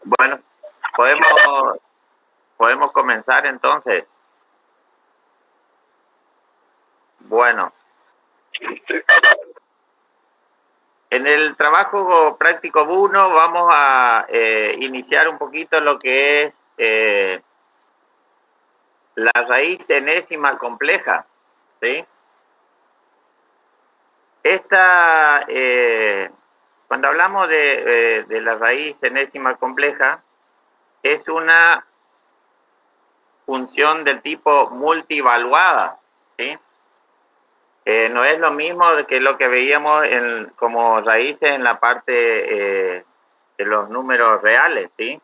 Bueno, podemos comenzar entonces. Bueno, en el trabajo práctico 1 vamos a iniciar un poquito lo que es la raíz enésima compleja, ¿sí? Esta, cuando hablamos de la raíz enésima compleja, es una función del tipo multivaluada, ¿sí? No es lo mismo que lo que veíamos como raíces en la parte de los números reales, ¿sí?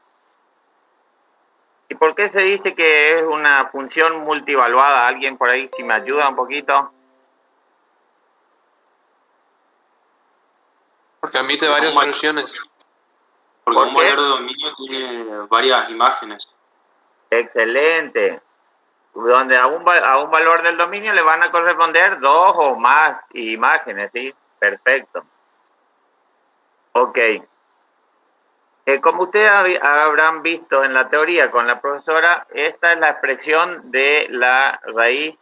¿Y por qué se dice que es una función multivaluada? ¿Alguien por ahí si me ayuda un poquito? Porque admite varias soluciones. Porque un valor de dominio tiene varias imágenes. Excelente. Donde a un valor del dominio le van a corresponder 2 o más imágenes, ¿sí? Perfecto. Ok. Como ustedes habrán visto en la teoría con la profesora, esta es la expresión de la raíz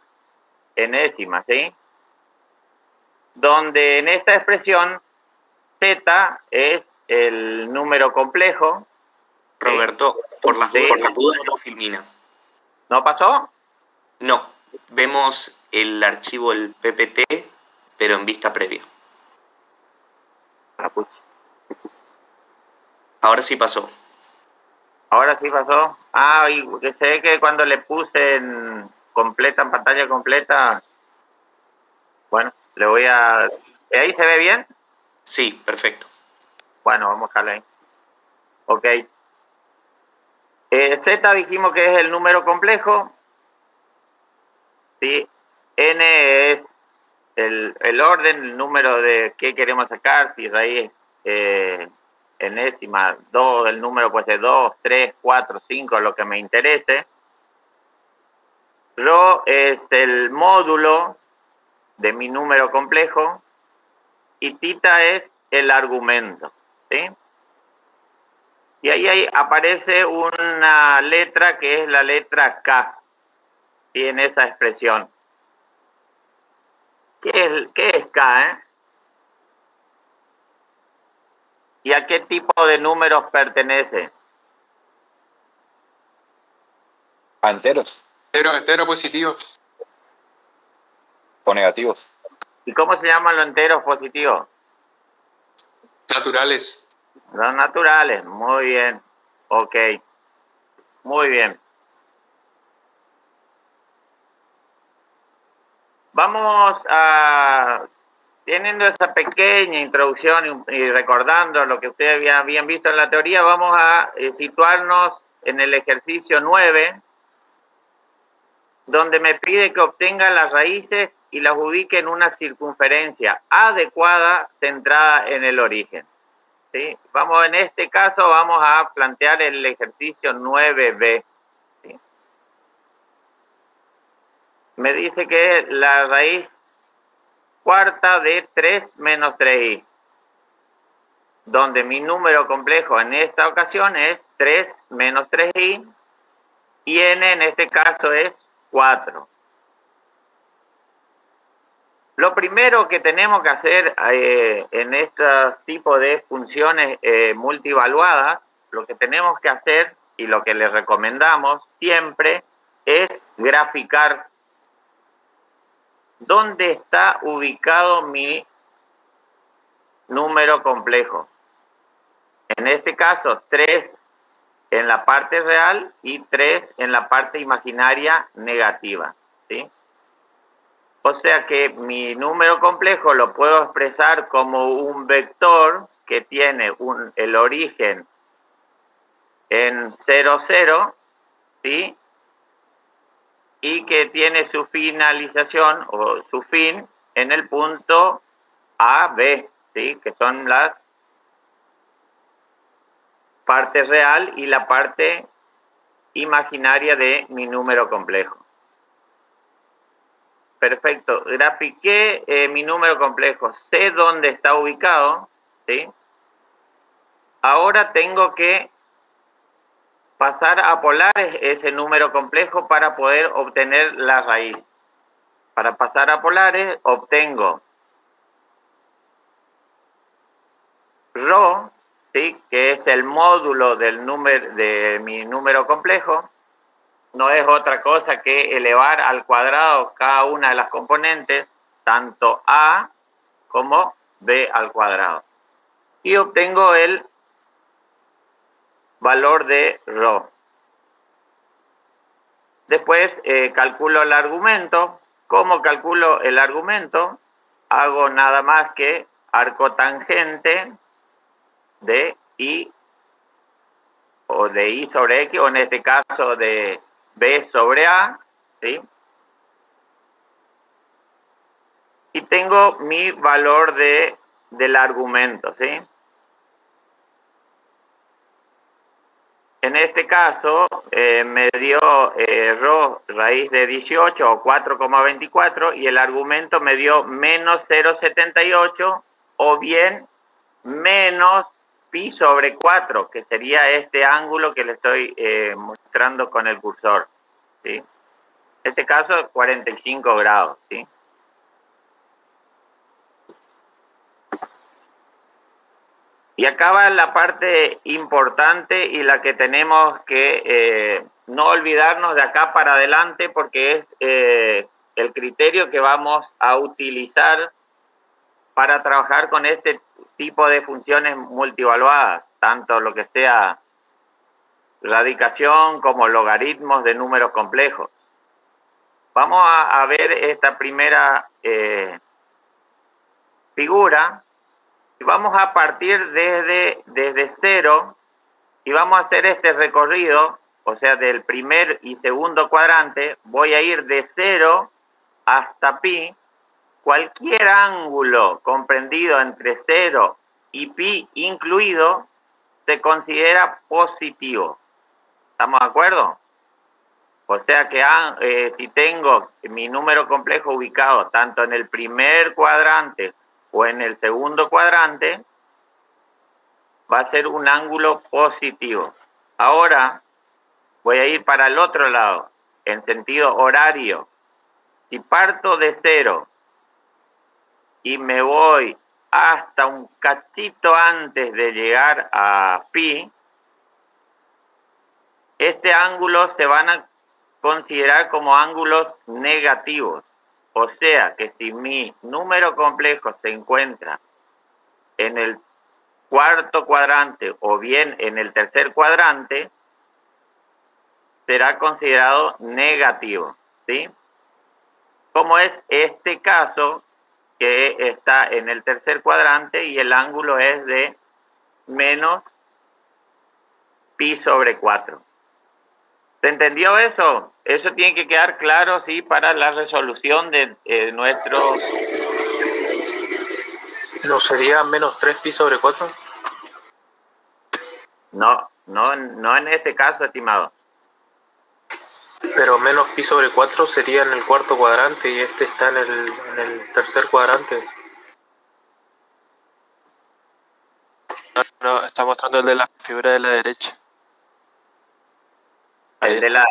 enésima, ¿sí? Donde en esta expresión z es el número complejo. Roberto, ¿sí? Por las dudas no filmina. ¿No pasó? No, vemos el archivo, el PPT, pero en vista previa. Ahora sí pasó. Ahora sí pasó. Ah, y sé que cuando le puse en pantalla completa, bueno, le voy a... ¿Ahí se ve bien? Sí, perfecto. Bueno, vamos a dejarlo ahí. Ok. Z dijimos que es el número complejo. ¿Sí? N es el orden, el número de qué queremos sacar, si raíz enésima, 2, el número puede ser 2, 3, 4, 5, lo que me interese. Rho es el módulo de mi número complejo y tita es el argumento, ¿sí? Y ahí aparece una letra que es la letra K, ¿sí? En esa expresión. ¿Qué es K, ¿Y a qué tipo de números pertenece? A enteros. Entero positivo. O negativos. ¿Y cómo se llaman los enteros positivos? Naturales. Los naturales, muy bien. Ok, muy bien. Vamos a, teniendo esa pequeña introducción y recordando lo que ustedes habían visto en la teoría, vamos a situarnos en el ejercicio 9, donde me pide que obtenga las raíces y las ubique en una circunferencia adecuada centrada en el origen. ¿Sí? En este caso vamos a plantear el ejercicio 9b. ¿Sí? Me dice que la raíz cuarta de 3 menos 3i, donde mi número complejo en esta ocasión es 3 menos 3i y n en este caso es 4. Lo primero que tenemos que hacer en este tipo de funciones multivaluadas, lo que tenemos que hacer y lo que les recomendamos siempre es graficar dónde está ubicado mi número complejo. En este caso, 3 en la parte real y 3 en la parte imaginaria negativa, ¿sí? O sea que mi número complejo lo puedo expresar como un vector que tiene el origen en 0, 0, ¿sí? Y que tiene su finalización o su fin en el punto A, B, ¿sí? Que son las parte real y la parte imaginaria de mi número complejo. Perfecto, grafiqué mi número complejo, sé dónde está ubicado, ¿sí? Ahora tengo que pasar a polares ese número complejo para poder obtener la raíz. Para pasar a polares obtengo ρ, ¿sí?, que es el módulo del número de mi número complejo. No es otra cosa que elevar al cuadrado cada una de las componentes, tanto a como b al cuadrado. Y obtengo el valor de ρ. Después calculo el argumento. ¿Cómo calculo el argumento? Hago nada más que arcotangente de y, o de y sobre x, o en este caso de b sobre a, ¿sí? Y tengo mi valor del argumento, ¿sí? En este caso me dio ρ raíz de 18 o 4,24 y el argumento me dio menos 0,78 o bien menos pi sobre 4, que sería este ángulo que le estoy mostrando con el cursor, ¿sí? En este caso 45 grados, ¿sí? Y acá va la parte importante y la que tenemos que no olvidarnos de acá para adelante, porque es el criterio que vamos a utilizar para trabajar con este tipo de funciones multivaluadas, tanto lo que sea radicación como logaritmos de números complejos. Vamos a ver esta primera figura. Y vamos a partir desde cero y vamos a hacer este recorrido, o sea, del primer y segundo cuadrante. Voy a ir de 0 hasta pi. Cualquier ángulo comprendido entre 0 y pi incluido se considera positivo. ¿Estamos de acuerdo? O sea que si tengo mi número complejo ubicado tanto en el primer cuadrante o en el segundo cuadrante, va a ser un ángulo positivo. Ahora voy a ir para el otro lado, en sentido horario. Si parto de 0 y me voy hasta un cachito antes de llegar a pi, este ángulo se van a considerar como ángulos negativos. O sea que si mi número complejo se encuentra en el cuarto cuadrante o bien en el tercer cuadrante, será considerado negativo, ¿sí? Como es este caso que está en el tercer cuadrante y el ángulo es de menos pi sobre 4. ¿Se entendió eso? Eso tiene que quedar claro, sí, para la resolución de nuestro... ¿No sería menos 3pi sobre 4? No en este caso, estimado. Pero menos pi sobre 4 sería en el cuarto cuadrante y este está en el tercer cuadrante. No, está mostrando el de la figura de la derecha. El de la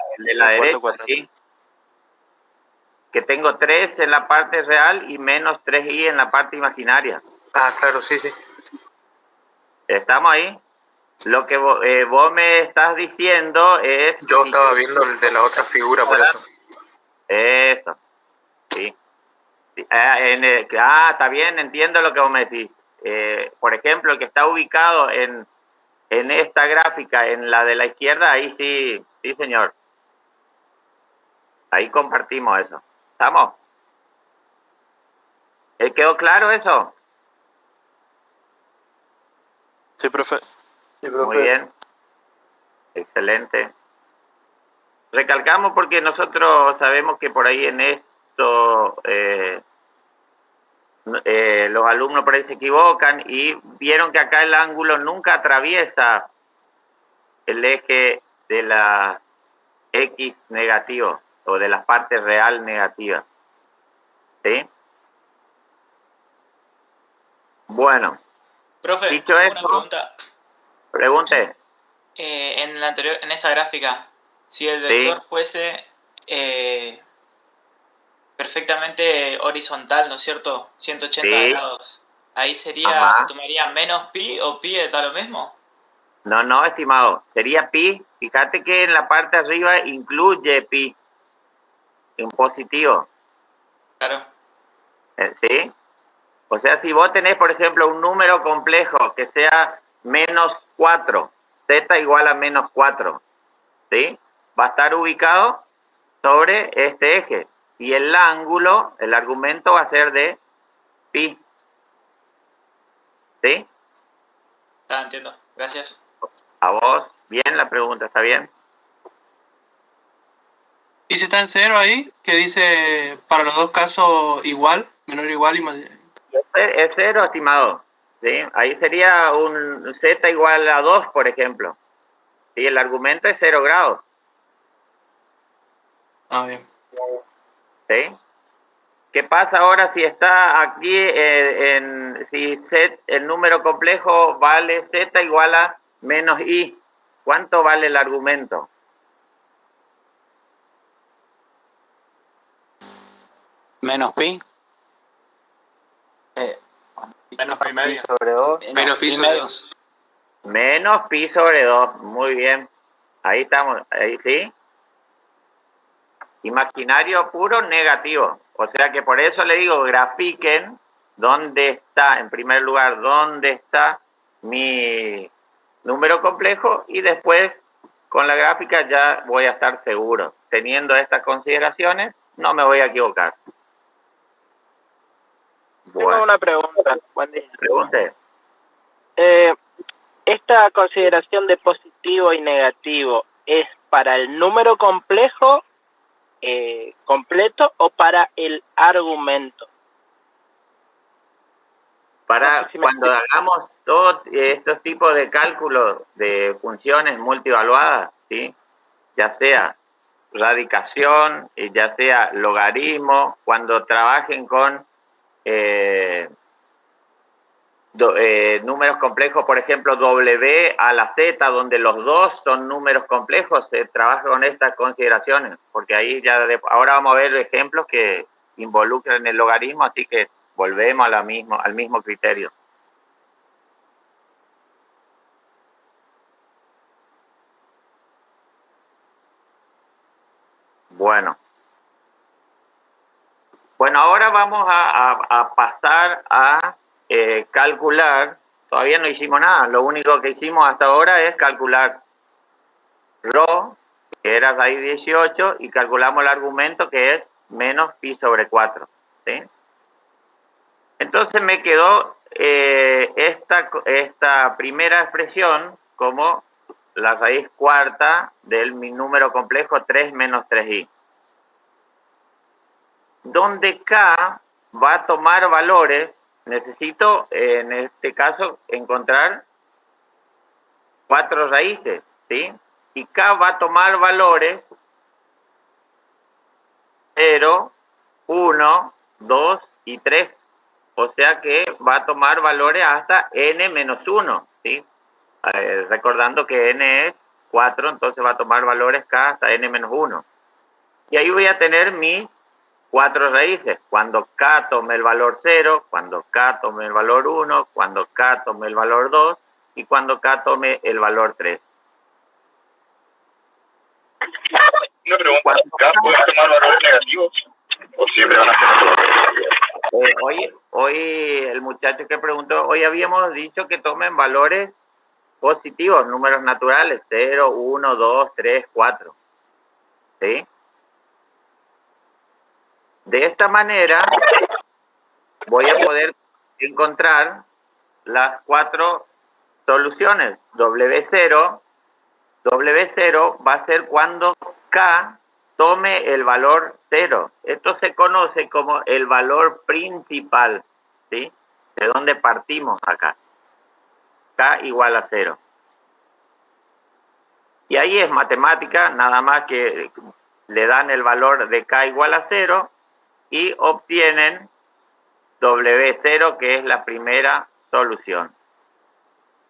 derecha, sí. Que tengo 3 en la parte real y menos 3i en la parte imaginaria. Ah, claro, sí. ¿Estamos ahí? Lo que vos me estás diciendo es... Yo estaba viendo el de la otra figura, por eso. Eso, sí. Está bien, entiendo lo que vos me decís. Por ejemplo, el que está ubicado en esta gráfica, en la de la izquierda, ahí sí, señor. Ahí compartimos eso. ¿Estamos? ¿Quedó claro eso? Sí, profe. Muy bien. Excelente. Recalcamos porque nosotros sabemos que por ahí en esto los alumnos por ahí se equivocan y vieron que acá el ángulo nunca atraviesa el eje de la X negativo o de las partes real negativas. ¿Sí? Bueno. Profe, Dicho tengo esto, una pregunta. pregunte. En en la anterior, en esa gráfica, si el vector fuese perfectamente horizontal, ¿no es cierto? 180 grados. Ahí sería, ¿se tomaría menos pi o pi da lo mismo? No, estimado. Sería pi. Fíjate que en la parte de arriba incluye pi. En positivo. Claro. ¿Sí? O sea, si vos tenés, por ejemplo, un número complejo que sea menos 4, z igual a menos 4, ¿sí? Va a estar ubicado sobre este eje. Y el ángulo, el argumento va a ser de pi. ¿Sí? Entiendo. Gracias. A vos, bien la pregunta, ¿está bien? ¿Y si está en 0 ahí? Que dice para los dos casos igual, menor o igual y más. Es 0, estimado. ¿Sí? Ahí sería un z igual a 2, por ejemplo. ¿Sí? El argumento es 0 grados. Ah, bien. ¿Sí? ¿Qué pasa ahora si está aquí si z, el número complejo vale z igual a menos i? ¿Cuánto vale el argumento? Menos pi. Menos pi medio. Sobre 2. Menos pi sobre 2. Menos pi sobre 2. Muy bien. Ahí estamos. Ahí sí. Imaginario puro negativo. O sea que por eso le digo, grafiquen dónde está, en primer lugar, dónde está mi número complejo y después con la gráfica ya voy a estar seguro. Teniendo estas consideraciones, no me voy a equivocar. Bueno. Tengo una pregunta. Buen día. Pregunte. ¿Esta consideración de positivo y negativo es para el número complejo completo o para el argumento? Para No sé si cuando hagamos todos estos tipos de cálculos de funciones multievaluadas, ¿sí? Ya sea radicación, ya sea logaritmo, cuando trabajen con números complejos, por ejemplo, W a la Z, donde los dos son números complejos, se trabaja con estas consideraciones, porque ahí ya ahora vamos a ver ejemplos que involucran el logaritmo, así que volvemos a al mismo criterio. Bueno, ahora vamos a pasar a calcular. Todavía no hicimos nada, lo único que hicimos hasta ahora es calcular ρ, que era raíz 18, y calculamos el argumento que es menos pi sobre 4. ¿Sí? Entonces me quedó esta primera expresión como la raíz cuarta del mi número complejo 3 menos 3i. Donde k va a tomar valores, necesito en este caso encontrar 4 raíces, ¿sí? Y k va a tomar valores 0, 1, 2 y 3. O sea que va a tomar valores hasta n menos 1, ¿sí? Recordando que n es 4, entonces va a tomar valores k hasta n menos 1. Y ahí voy a tener mis 4 raíces. Cuando k tome el valor 0, cuando k tome el valor 1, cuando k tome el valor 2 y cuando k tome el valor 3. Una pregunta, ¿k puede tomar valores negativos o siempre van a ser Hoy el muchacho que preguntó, hoy habíamos dicho que tomen valores positivos, números naturales, 0, 1, 2, 3, 4. ¿Sí? De esta manera voy a poder encontrar las 4 soluciones. W0 va a ser cuando k tome el valor 0. Esto se conoce como el valor principal, ¿sí? De dónde partimos acá. K igual a 0. Y ahí es matemática, nada más que le dan el valor de k igual a 0 y obtienen W0, que es la primera solución.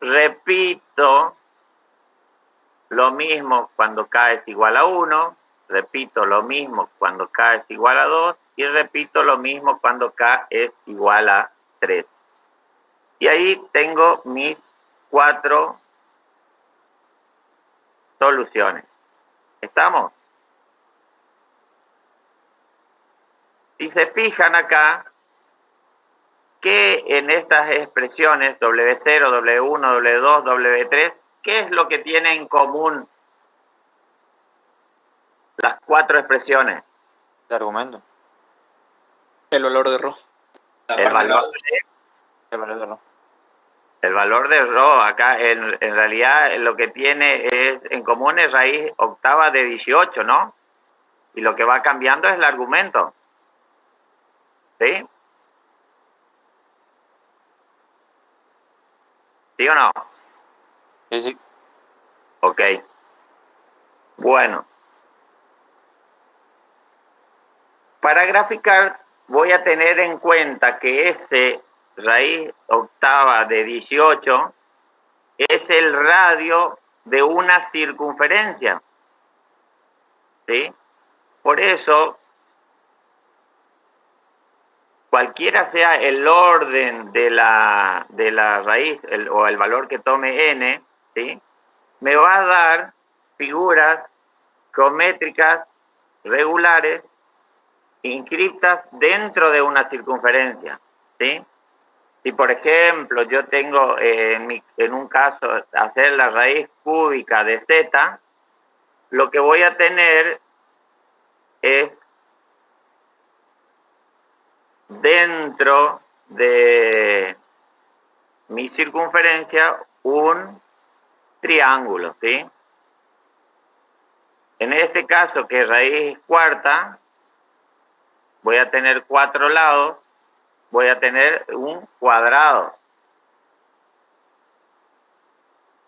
Repito lo mismo cuando K es igual a 1, repito lo mismo cuando K es igual a 2 y repito lo mismo cuando K es igual a 3. Y ahí tengo mis 4 soluciones. ¿Estamos? Si se fijan acá, que en estas expresiones W0, W1, W2, W3, ¿qué es lo que tienen en común las 4 expresiones? El argumento. El valor de Rho. El valor de Rho, acá en realidad lo que tiene en común es raíz octava de 18, ¿no? Y lo que va cambiando es el argumento. ¿Sí? ¿Sí o no? Sí, sí. Ok. Bueno. Para graficar voy a tener en cuenta que ese raíz octava de 18 es el radio de una circunferencia. ¿Sí? Por eso, cualquiera sea el orden de la raíz o el valor que tome n, ¿sí? Me va a dar figuras geométricas regulares inscriptas dentro de una circunferencia, ¿sí? Si, por ejemplo, yo tengo en un caso hacer la raíz cúbica de z, lo que voy a tener es dentro de mi circunferencia un triángulo, ¿sí? En este caso, que raíz cuarta, voy a tener 4 lados, voy a tener un cuadrado.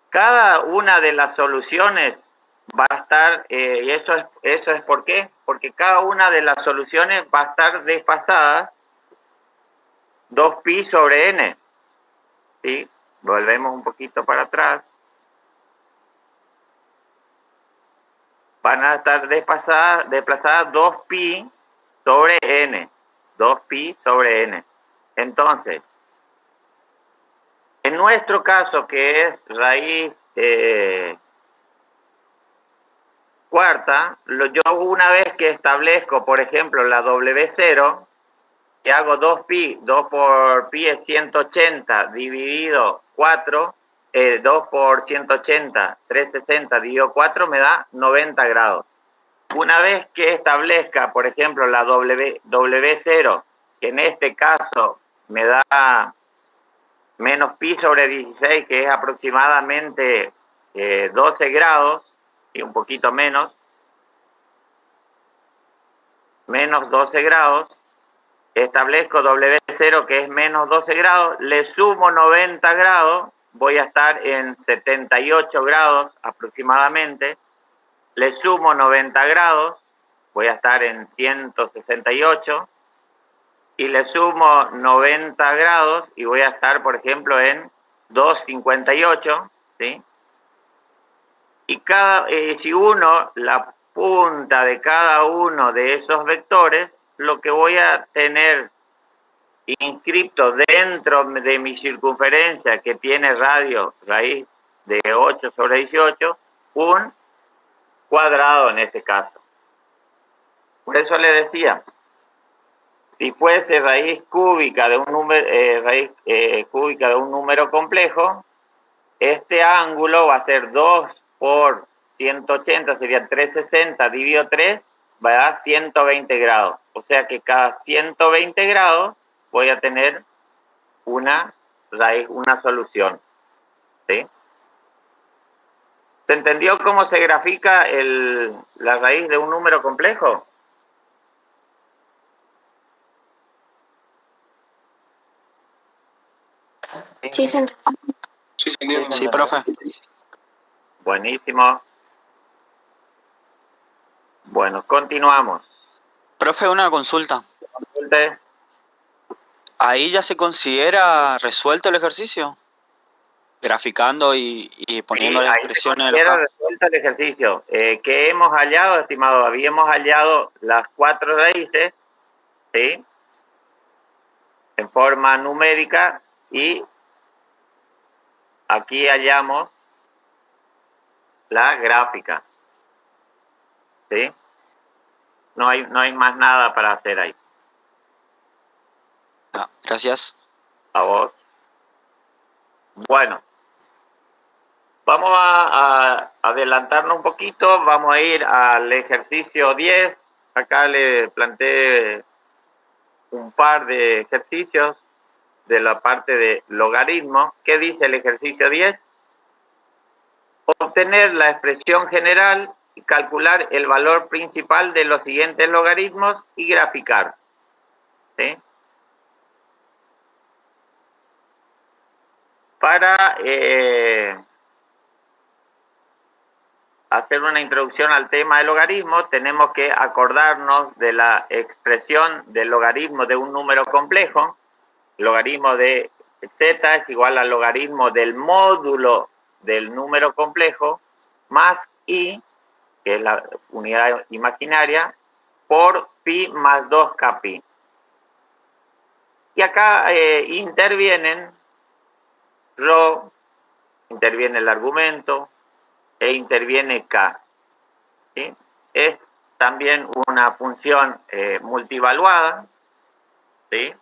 Cada una de las soluciones va a estar, y eso es ¿por qué? Porque cada una de las soluciones va a estar desfasada 2pi sobre n. ¿Sí? Volvemos un poquito para atrás. Van a estar desplazadas 2pi sobre n. 2pi sobre n. Entonces, en nuestro caso, que es raíz cuarta, yo una vez que establezco, por ejemplo, la W0, que hago 2pi, 2 por pi es 180 dividido 4, 2 por 180, 360 dividido 4 me da 90 grados. Una vez que establezca, por ejemplo, la W0, que en este caso me da menos pi sobre 16, que es aproximadamente 12 grados, y un poquito menos 12 grados, establezco W0 que es menos 12 grados, le sumo 90 grados, voy a estar en 78 grados aproximadamente, le sumo 90 grados, voy a estar en 168, y le sumo 90 grados y voy a estar, por ejemplo, en 258, ¿sí? Y si uno la punta de cada uno de esos vectores, lo que voy a tener inscripto dentro de mi circunferencia, que tiene radio raíz de 8 sobre 18, un cuadrado en este caso. Por eso le decía, si fuese raíz cúbica de un número, complejo, este ángulo va a ser 2 por 180, sería 360 dividido 3, va a dar 120 grados. O sea que cada 120 grados voy a tener una solución. ¿Sí? ¿Se entendió cómo se grafica la raíz de un número complejo? Sí, se Sí, profe. Buenísimo. Bueno, continuamos. Profe, una consulta. Consulte. ¿Ahí ya se considera resuelto el ejercicio? Graficando y poniendo las expresiones de los casos. vuelta al ejercicio. ¿Qué hemos hallado, estimado? Habíamos hallado las 4 raíces, ¿sí? En forma numérica, y aquí hallamos la gráfica, ¿sí? No hay más nada para hacer ahí. Gracias. A vos. Bueno, vamos a adelantarnos un poquito. Vamos a ir al ejercicio 10. Acá le planteé un par de ejercicios de la parte de logaritmo. ¿Qué dice el ejercicio 10? Obtener la expresión general y calcular el valor principal de los siguientes logaritmos y graficar, ¿sí? Para hacer una introducción al tema del logaritmo, tenemos que acordarnos de la expresión del logaritmo de un número complejo. El logaritmo de z es igual al logaritmo del módulo del número complejo más i, que es la unidad imaginaria, por pi más 2kpi. Y acá intervienen ρ, interviene el argumento e interviene k, ¿sí? Es también una función multivaluada, ¿sí?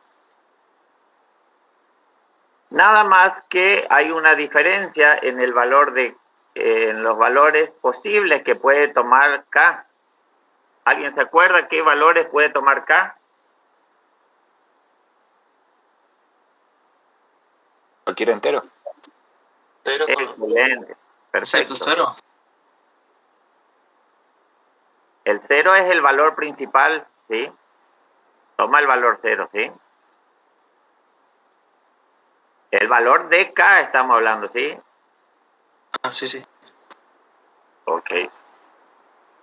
Nada más que hay una diferencia en el valor en los valores posibles que puede tomar k. ¿Alguien se acuerda qué valores puede tomar k? Cualquier entero. Cero. Excelente, perfecto. Cero. El 0 es el valor principal, ¿sí? Toma el valor 0, ¿sí? El valor de k estamos hablando, ¿sí? Ah, sí, sí. Ok.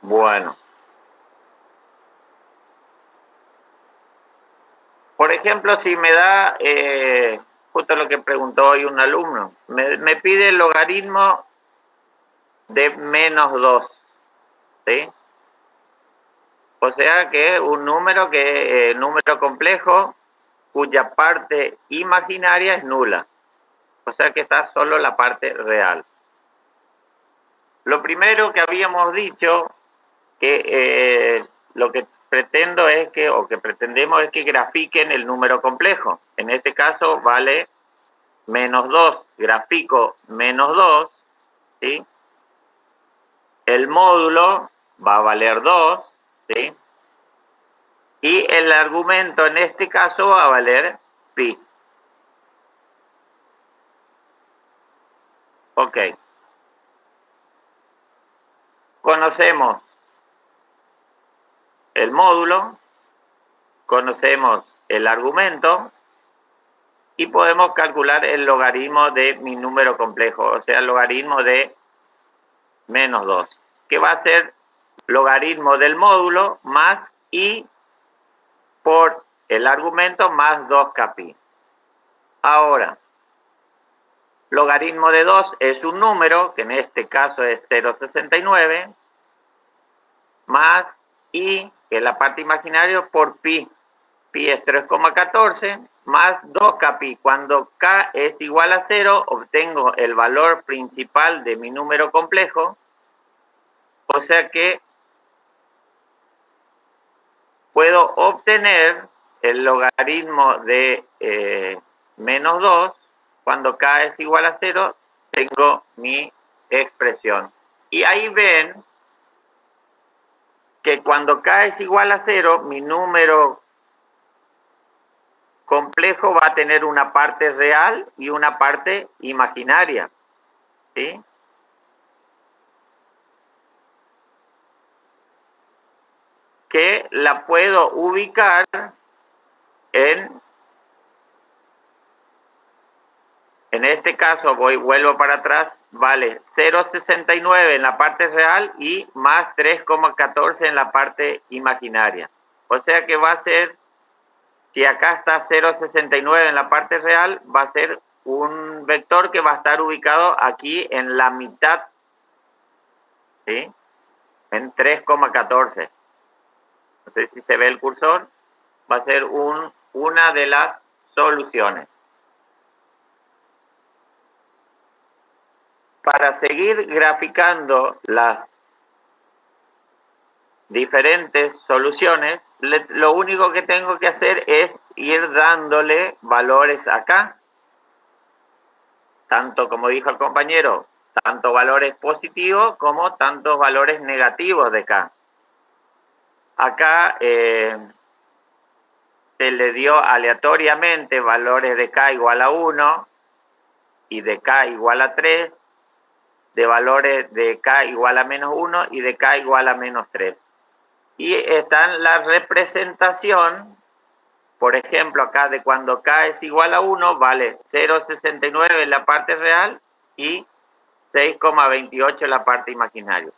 Bueno. Por ejemplo, si me da, justo lo que preguntó hoy un alumno, me pide el logaritmo de menos 2, ¿sí? O sea que un número número complejo cuya parte imaginaria es nula. O sea que está solo la parte real. Lo primero que habíamos dicho, que lo que pretendemos es que grafiquen el número complejo. En este caso vale menos 2. Grafico menos 2, ¿sí? El módulo va a valer 2, ¿sí? Y el argumento en este caso va a valer pi. Ok. Conocemos el módulo, conocemos el argumento y podemos calcular el logaritmo de mi número complejo, o sea, el logaritmo de menos 2, que va a ser logaritmo del módulo más i por el argumento más 2kpi. Ahora, logaritmo de 2 es un número, que en este caso es 0,69, más i, que es la parte imaginaria, por pi. Pi es 3,14, más 2kpi. Cuando k es igual a 0, obtengo el valor principal de mi número complejo, o sea que puedo obtener el logaritmo de menos 2, cuando k es igual a 0, tengo mi expresión. Y ahí ven que cuando k es igual a 0, mi número complejo va a tener una parte real y una parte imaginaria, ¿sí? Que la puedo ubicar en este caso, vuelvo para atrás, vale 0,69 en la parte real y más 3,14 en la parte imaginaria. O sea que va a ser, si acá está 0,69 en la parte real, va a ser un vector que va a estar ubicado aquí en la mitad ¿sí? En 3,14. No sé si se ve el cursor. Va a ser una de las soluciones. Para seguir graficando las diferentes soluciones, lo único que tengo que hacer es ir dándole valores acá. Tanto, como dijo el compañero, tanto valores positivos como tantos valores negativos de K. Acá se le dio aleatoriamente valores de K igual a 1 y de K igual a 3, de valores de K igual a menos 1 y de K igual a menos 3. Y está en la representación, por ejemplo, acá de cuando K es igual a 1, vale 0,69 en la parte real y 6,28 en la parte imaginaria.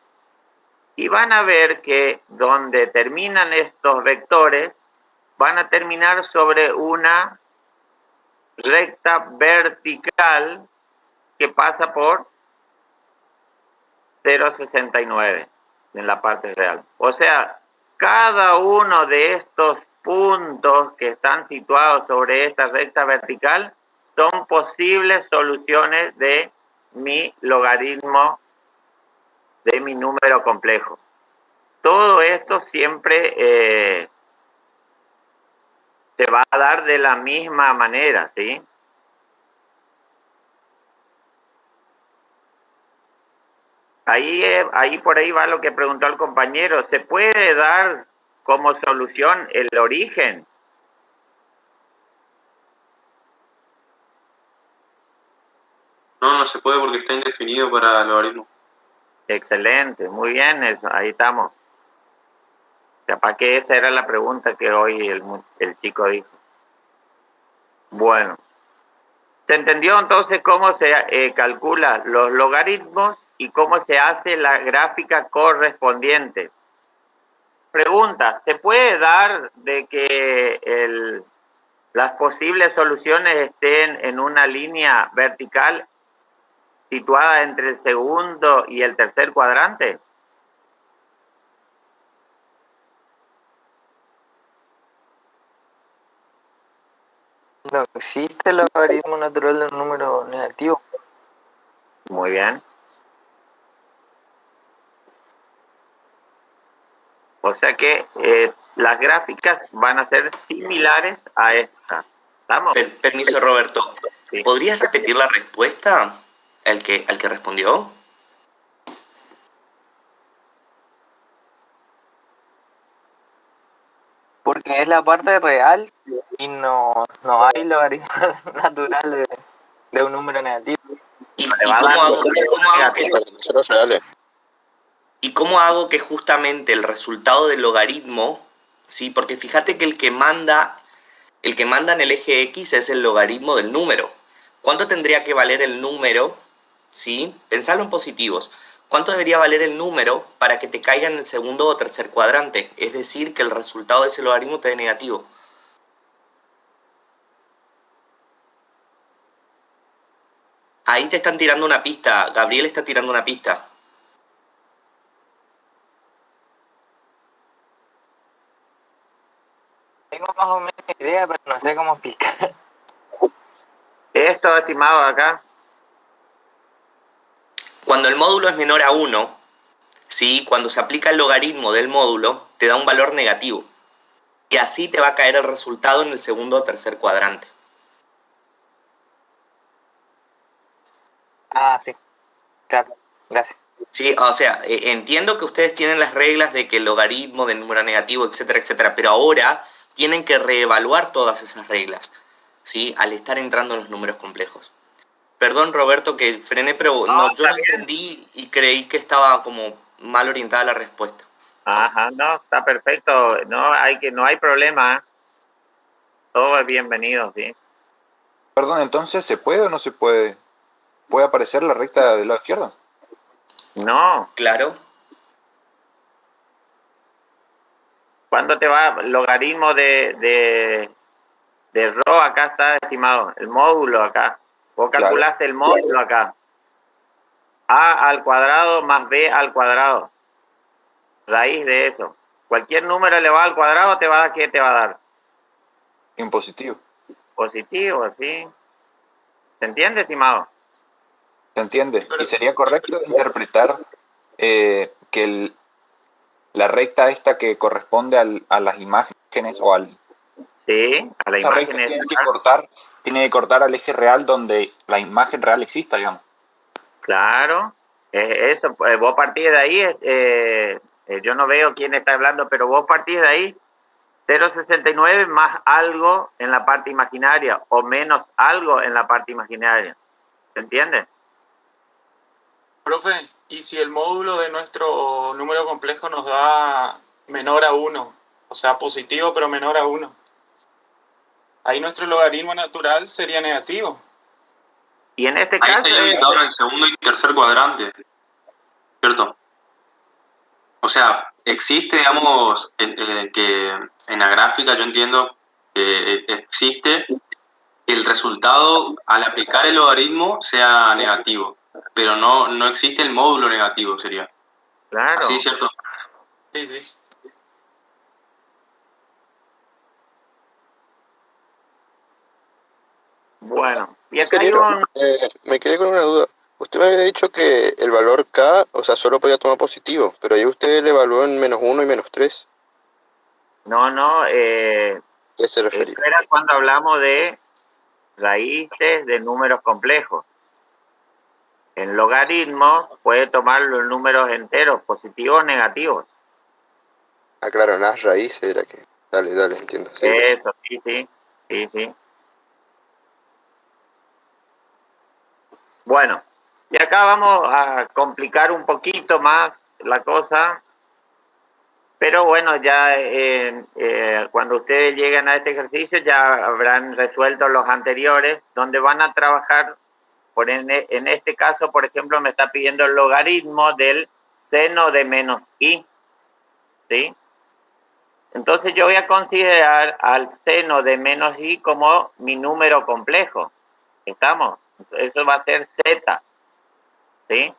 Y van a ver que donde terminan estos vectores, van a terminar sobre una recta vertical que pasa por 0,69 en la parte real. O sea, cada uno de estos puntos que están situados sobre esta recta vertical son posibles soluciones de mi logaritmo, de mi número complejo. Todo esto siempre se va a dar de la misma manera, ¿sí? Ahí por ahí va lo que preguntó el compañero. ¿Se puede dar como solución el origen? No, no se puede porque está indefinido para el logaritmo. Excelente, muy bien, eso, ahí estamos. Capaz que esa era la pregunta que hoy el chico dijo. Bueno, ¿se entendió entonces cómo se calcula los logaritmos y cómo se hace la gráfica correspondiente? Pregunta, ¿se puede dar de que las posibles soluciones estén en una línea vertical situada entre el segundo y el tercer cuadrante? No existe el logaritmo natural de un número negativo. Muy bien. O sea que las gráficas van a ser similares a esta. ¿Estamos? Permiso, Roberto. Sí. ¿Podrías repetir la respuesta al que respondió? Porque es la parte real y no hay logaritmo natural de un número negativo. ¿Y cómo hago que justamente el resultado del logaritmo, sí? Porque fíjate que el que manda en el eje X es el logaritmo del número. ¿Cuánto tendría que valer el número? ¿Sí? Pensalo en positivos. ¿Cuánto debería valer el número para que te caiga en el segundo o tercer cuadrante? Es decir, que el resultado de ese logaritmo te dé negativo. Ahí te están tirando una pista. Gabriel está tirando una pista. Tengo más o menos idea, pero no sé cómo explicar. Esto, estimado, acá. Cuando el módulo es menor a 1, ¿sí? Cuando se aplica el logaritmo del módulo, te da un valor negativo. Y así te va a caer el resultado en el segundo o tercer cuadrante. Ah, sí. Claro, gracias. Sí, o sea, entiendo que ustedes tienen las reglas de que el logaritmo del número negativo, etcétera, etcétera, pero ahora tienen que reevaluar todas esas reglas, ¿sí? Al estar entrando en los números complejos. Perdón, Roberto, que frené, pero no, yo no entendí y creí que estaba como mal orientada la respuesta. Ajá, no, está perfecto. No hay problema. Todo es bienvenido, ¿sí? Perdón, entonces, ¿se puede o no se puede? ¿Puede aparecer la recta del lado izquierdo? No. Claro. ¿Cuándo te va el logaritmo de Rho? Acá está, estimado. El módulo acá. Vos calculaste el módulo acá. A al cuadrado más B al cuadrado. Raíz de eso. Cualquier número elevado al cuadrado te va a dar, ¿qué te va a dar? En positivo. Positivo, ¿sí? ¿Se entiende, estimado? ¿Se entiende? Y sería correcto interpretar que la recta esta que corresponde a las imágenes o al... Sí, a la esa imagen. recta tiene que cortar al eje real donde la imagen real exista, digamos. Claro, eso, pues, vos partís de ahí, yo no veo quién está hablando, pero vos partís de ahí, 0,69 más algo en la parte imaginaria o menos algo en la parte imaginaria. ¿Se entiende? Profe, ¿y si el módulo de nuestro número complejo nos da menor a 1? O sea, positivo pero menor a 1. Ahí nuestro logaritmo natural sería negativo. Y en este Ahí caso... estaría ubicado en el segundo y tercer cuadrante, ¿cierto? O sea, existe, digamos, que en la gráfica yo entiendo que existe que el resultado al aplicar el logaritmo sea negativo, pero no existe el módulo negativo, sería. Claro. ¿Así, cierto? Sí, sí. Bueno, y acá Ingeniero, me quedé con una duda. Usted me había dicho que el valor K, o sea, solo podía tomar positivo, pero ahí usted le evaluó en -1 y -3. No, ¿Qué se refería? eso era cuando hablamos de raíces de números complejos. En logaritmo puede tomar los números enteros, positivos o negativos. Ah, claro, las raíces era que... Dale, entiendo. Sí, Eso, sí. Bueno, y acá vamos a complicar un poquito más la cosa, pero bueno, ya cuando ustedes lleguen a este ejercicio ya habrán resuelto los anteriores, donde van a trabajar, en este caso, por ejemplo, me está pidiendo el logaritmo del seno de menos i, ¿sí? Entonces yo voy a considerar al seno de menos i como mi número complejo, ¿estamos? Eso va a ser z, ¿sí?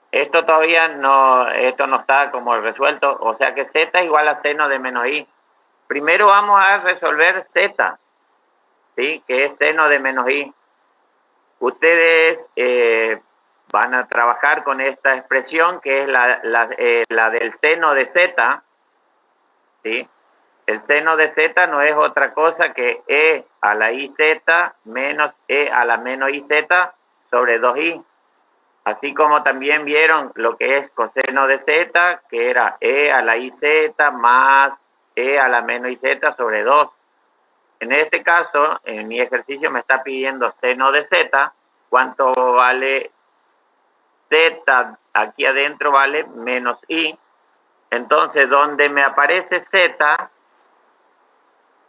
Esto todavía no está como resuelto, o sea que z igual a seno de menos i. Primero vamos a resolver z, ¿sí? Que es seno de menos i. Ustedes van a trabajar con esta expresión que es la del seno de z, ¿sí? El seno de z no es otra cosa que e a la iz menos e a la menos iz sobre 2i. Así como también vieron lo que es coseno de z, que era e a la iz más e a la menos iz sobre 2. En este caso, en mi ejercicio me está pidiendo seno de z. ¿Cuánto vale z? Aquí adentro vale menos i. Entonces, donde me aparece z,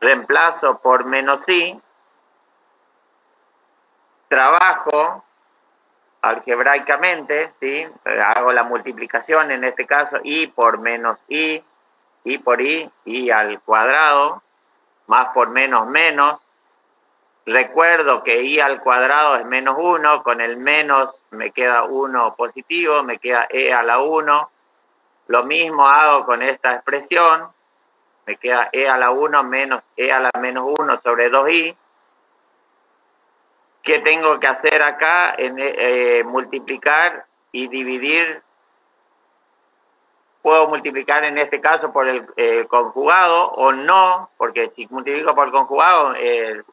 reemplazo por menos i, trabajo algebraicamente, ¿sí? Hago la multiplicación, en este caso, i por menos i por i al cuadrado, más por menos, menos. Recuerdo que i al cuadrado es menos 1, con el menos me queda 1 positivo, me queda e a la 1. Lo mismo hago con esta expresión, me queda e a la 1 menos e a la menos 1 sobre 2i. ¿Qué tengo que hacer acá? Multiplicar y dividir. Puedo multiplicar en este caso por el conjugado o no, porque si multiplico por el conjugado,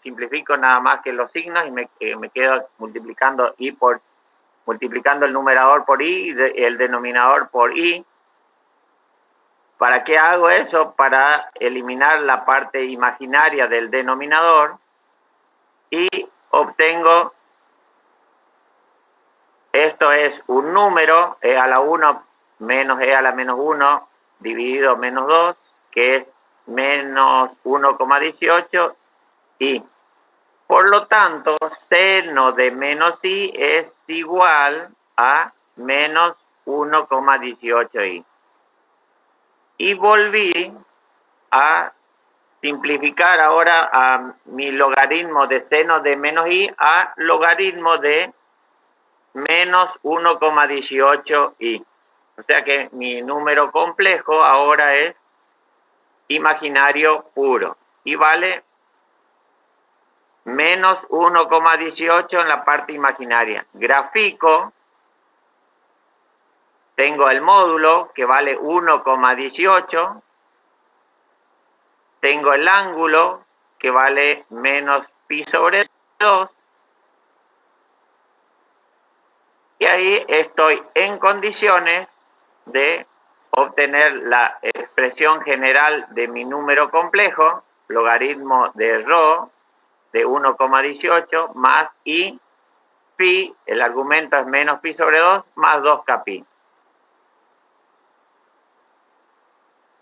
simplifico nada más que los signos y me quedo multiplicando multiplicando el numerador por i y el denominador por i. ¿Para qué hago eso? Para eliminar la parte imaginaria del denominador y obtengo, esto es un número, e a la 1 menos e a la menos 1 dividido menos 2, que es menos 1,18 y por lo tanto seno de menos i es igual a menos 1,18i. Y volví a simplificar ahora a mi logaritmo de seno de menos i a logaritmo de menos 1,18i. O sea que mi número complejo ahora es imaginario puro y vale menos 1,18 en la parte imaginaria. Grafico, tengo el módulo que vale 1,18, tengo el ángulo que vale menos pi sobre 2, y ahí estoy en condiciones de obtener la expresión general de mi número complejo, logaritmo de ρ de 1,18 más i, pi, el argumento es menos pi sobre 2, más 2k pi.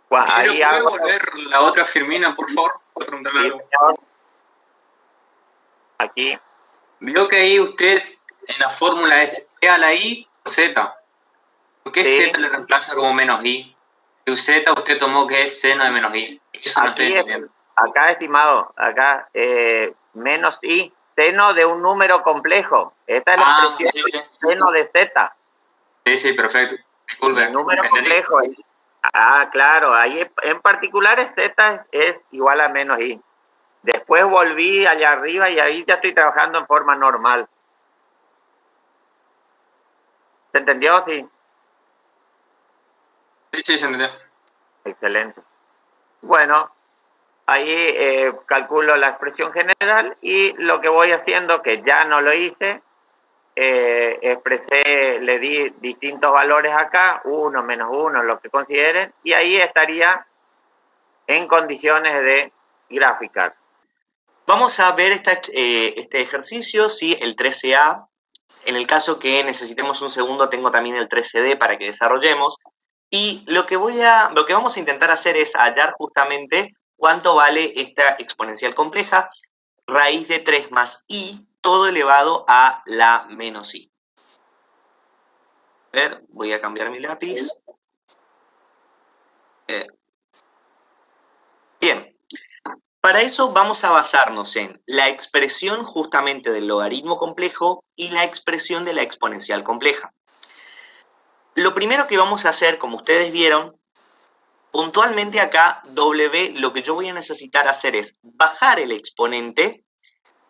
¿Puede volver la otra Firmina, por favor? ¿Puedo preguntarle algo? Aquí. Vio que ahí usted en la fórmula es e a la i por z. ¿Por qué z le reemplaza como menos i? Si z usted tomó que es seno de menos i. Eso no estoy entendiendo. Acá, estimado, acá menos i, seno de un número complejo. Esta es la expresión seno de z. Sí, perfecto. Disculpe. El número complejo. Claro, ahí en particular z es igual a menos i. Después volví allá arriba y ahí ya estoy trabajando en forma normal. ¿Se entendió? Sí. Sí, se entendió. Excelente. Bueno, ahí calculo la expresión general y lo que voy haciendo, que ya no lo hice, expresé, le di distintos valores acá, 1, menos 1, lo que consideren, y ahí estaría en condiciones de graficar. Vamos a ver este ejercicio, ¿sí? El 13A. En el caso que necesitemos un segundo, tengo también el 13D para que desarrollemos. Y lo que vamos a intentar hacer es hallar justamente cuánto vale esta exponencial compleja, raíz de 3 más i, todo elevado a la menos i. A ver, voy a cambiar mi lápiz. Bien. Para eso vamos a basarnos en la expresión justamente del logaritmo complejo y la expresión de la exponencial compleja. Lo primero que vamos a hacer, como ustedes vieron, puntualmente acá W, lo que yo voy a necesitar hacer es bajar el exponente,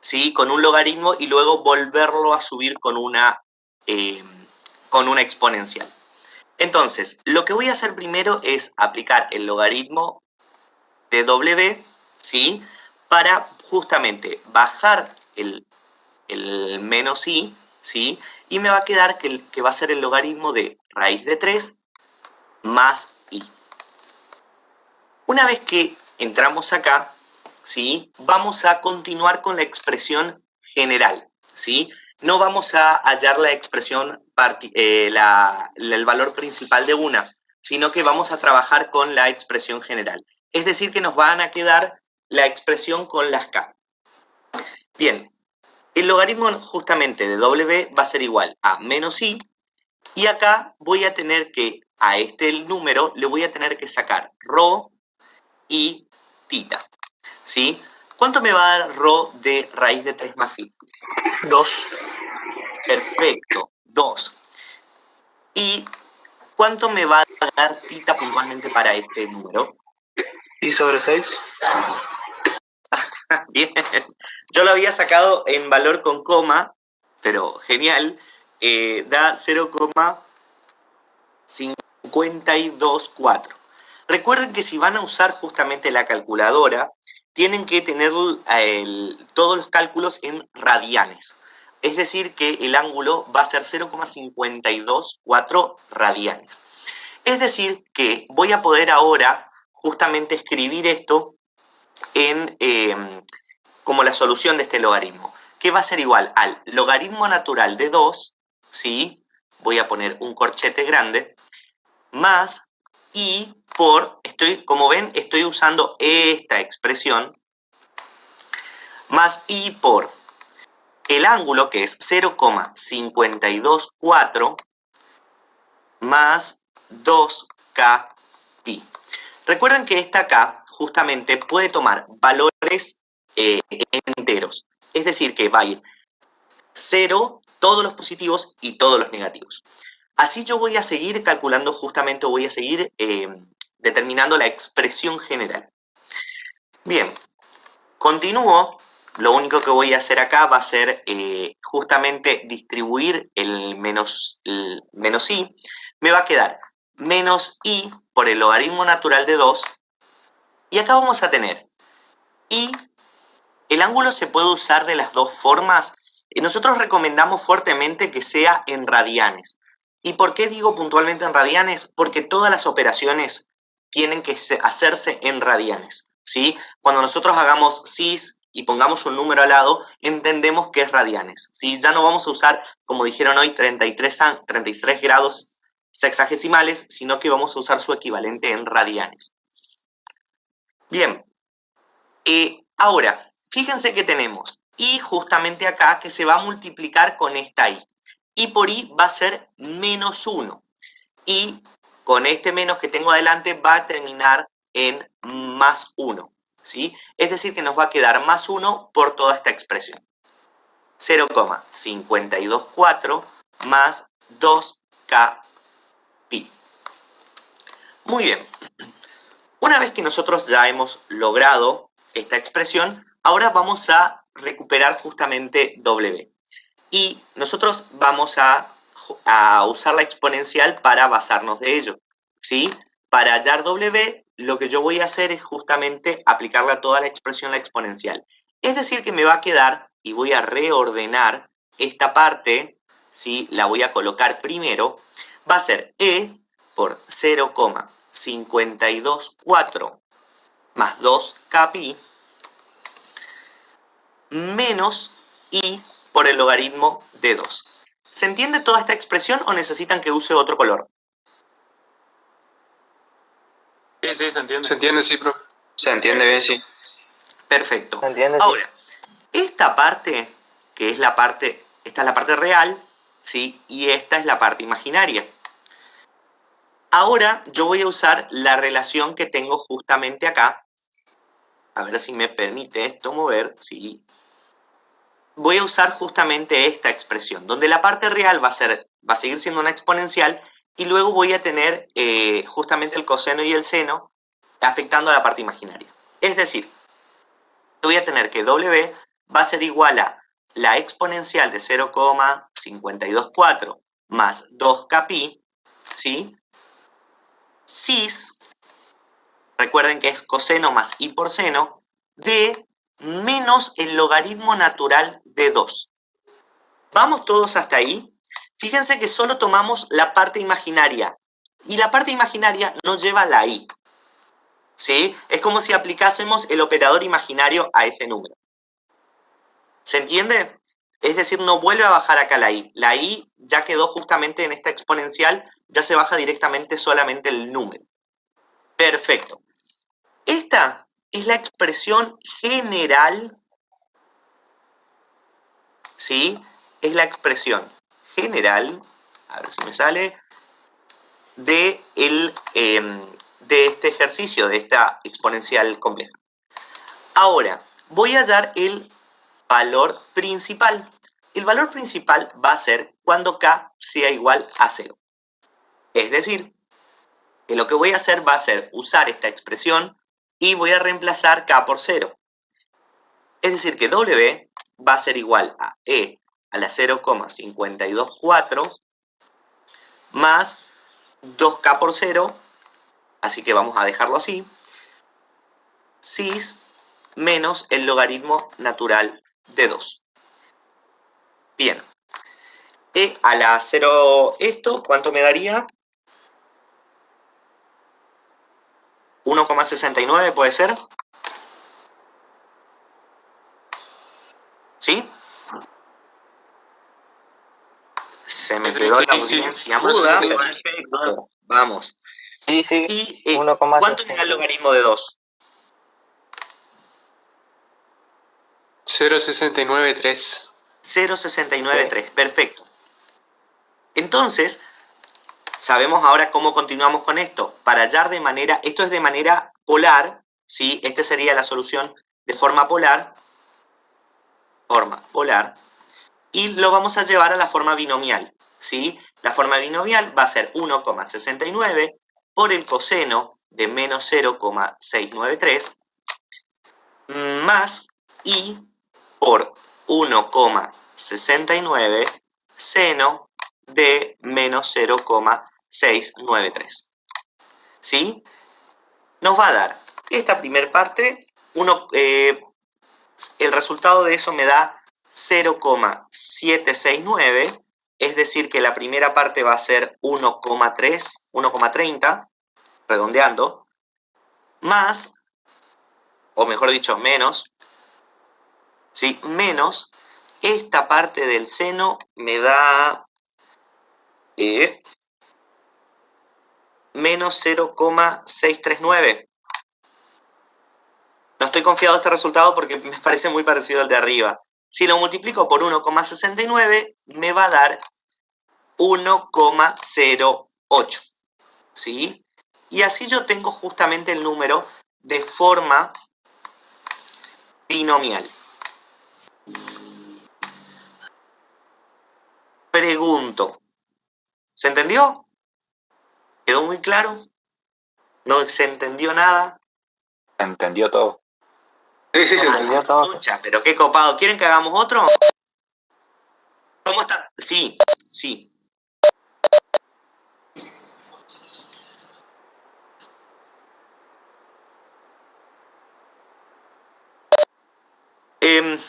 ¿sí? Con un logaritmo y luego volverlo a subir con una exponencial. Entonces, lo que voy a hacer primero es aplicar el logaritmo de W, ¿sí? Para justamente bajar el menos i, ¿sí? Y me va a quedar que va a ser el logaritmo de raíz de 3 más i. Una vez que entramos acá, ¿sí? Vamos a continuar con la expresión general, ¿sí? No vamos a hallar la expresión, el valor principal de una, sino que vamos a trabajar con la expresión general. Es decir, que nos van a quedar la expresión con las k. Bien, el logaritmo justamente de W va a ser igual a menos i, y acá voy a tener que, a este número, le voy a tener que sacar ρ y tita, ¿sí? ¿Cuánto me va a dar ρ de raíz de 3 más i? 2. Perfecto, 2. ¿Y cuánto me va a dar tita puntualmente para este número? Pi sobre 6. Bien, yo lo había sacado en valor con coma, pero genial, da 0,524. Recuerden que si van a usar justamente la calculadora, tienen que tener todos los cálculos en radianes. Es decir, que el ángulo va a ser 0,524 radianes. Es decir, que voy a poder ahora justamente escribir esto como la solución de este logaritmo, que va a ser igual al logaritmo natural de 2, ¿sí? Voy a poner un corchete grande, más i por, como ven, estoy usando esta expresión, más i por el ángulo, que es 0,524 más 2k pi. Recuerden que esta k justamente puede tomar valores enteros. Es decir, que va a ir 0 todos los positivos y todos los negativos. Así yo voy a seguir calculando justamente, voy a seguir determinando la expresión general. Bien, continúo. Lo único que voy a hacer acá va a ser justamente distribuir el menos i. Me va a quedar menos i por el logaritmo natural de 2. Y acá vamos a tener i. El ángulo se puede usar de las dos formas. Nosotros recomendamos fuertemente que sea en radianes. ¿Y por qué digo puntualmente en radianes? Porque todas las operaciones tienen que hacerse en radianes, ¿sí? Cuando nosotros hagamos cis y pongamos un número al lado, entendemos que es radianes, ¿sí? Ya no vamos a usar, como dijeron hoy, 33 grados sexagesimales, sino que vamos a usar su equivalente en radianes. Bien, ahora, fíjense que tenemos i justamente acá que se va a multiplicar con esta i. I por i va a ser menos 1. Y con este menos que tengo adelante va a terminar en más 1. ¿Sí? Es decir, que nos va a quedar más 1 por toda esta expresión. 0,524 más 2k pi. Muy bien. Una vez que nosotros ya hemos logrado esta expresión, ahora vamos a recuperar justamente W. Y nosotros vamos a usar la exponencial para basarnos de ello, ¿sí? Para hallar W, lo que yo voy a hacer es justamente aplicarle a toda la expresión la exponencial. Es decir, que me va a quedar, y voy a reordenar esta parte, ¿sí? La voy a colocar primero, va a ser e por 0,524 más 2k pi menos i por el logaritmo de 2. ¿Se entiende toda esta expresión o necesitan que use otro color? Sí, sí, se entiende. Se entiende, sí, profe. Se entiende bien, sí. Perfecto. ¿Se entiende? Ahora, esta parte, que es la parte, esta es la parte real, ¿sí? Y esta es la parte imaginaria. Ahora yo voy a usar la relación que tengo justamente acá. A ver si me permite esto mover, sí. Voy a usar justamente esta expresión, donde la parte real va a seguir siendo una exponencial y luego voy a tener justamente el coseno y el seno afectando a la parte imaginaria. Es decir, voy a tener que W va a ser igual a la exponencial de 0,524 más 2k pi, ¿sí? Cis, recuerden que es coseno más i por seno, de menos el logaritmo natural de 2. ¿Vamos todos hasta ahí? Fíjense que solo tomamos la parte imaginaria. Y la parte imaginaria nos lleva a la i. ¿Sí? Es como si aplicásemos el operador imaginario a ese número. ¿Se entiende? Es decir, no vuelve a bajar acá la i. La i ya quedó justamente en esta exponencial, ya se baja directamente solamente el número. Perfecto. Esta es la expresión general, ¿sí? Es la expresión general, a ver si me sale, de este ejercicio, de esta exponencial compleja. Ahora, voy a hallar el valor principal. El valor principal va a ser cuando k sea igual a 0. Es decir, que lo que voy a hacer va a ser usar esta expresión y voy a reemplazar k por 0. Es decir que W va a ser igual a e a la 0,524 más 2k por 0, así que vamos a dejarlo así, cis menos el logaritmo natural de 2. Bien. E a la 0 esto, ¿cuánto me daría? 1,69 puede ser. ¿Sí? Se me quedó la audiencia muda. Perfecto. Vamos. Sí, sí. ¿Y cuánto me da el logaritmo de 2? 0,693. 0,693. Perfecto. Entonces, sabemos ahora cómo continuamos con esto. Para hallar de manera, esto es de manera polar, ¿sí? Esta sería la solución de forma polar. y lo vamos a llevar a la forma binomial, ¿sí? La forma binomial va a ser 1,69 por el coseno de menos 0,693 más i por 1,69 seno de menos 0,693. ¿Sí? Nos va a dar esta primera parte, el resultado de eso me da 0,769, es decir que la primera parte va a ser 1,30, redondeando, más, o mejor dicho, menos, ¿sí? Menos, esta parte del seno me da menos 0,639. No estoy confiado de este resultado porque me parece muy parecido al de arriba. Si lo multiplico por 1,69, me va a dar 1,08. ¿Sí? Y así yo tengo justamente el número de forma binomial. Pregunto, ¿se entendió? ¿Quedó muy claro? ¿No se entendió nada? Se entendió todo. Sí, se entendió todo. Pucha, pero qué copado. ¿Quieren que hagamos otro? ¿Cómo está? Sí, sí.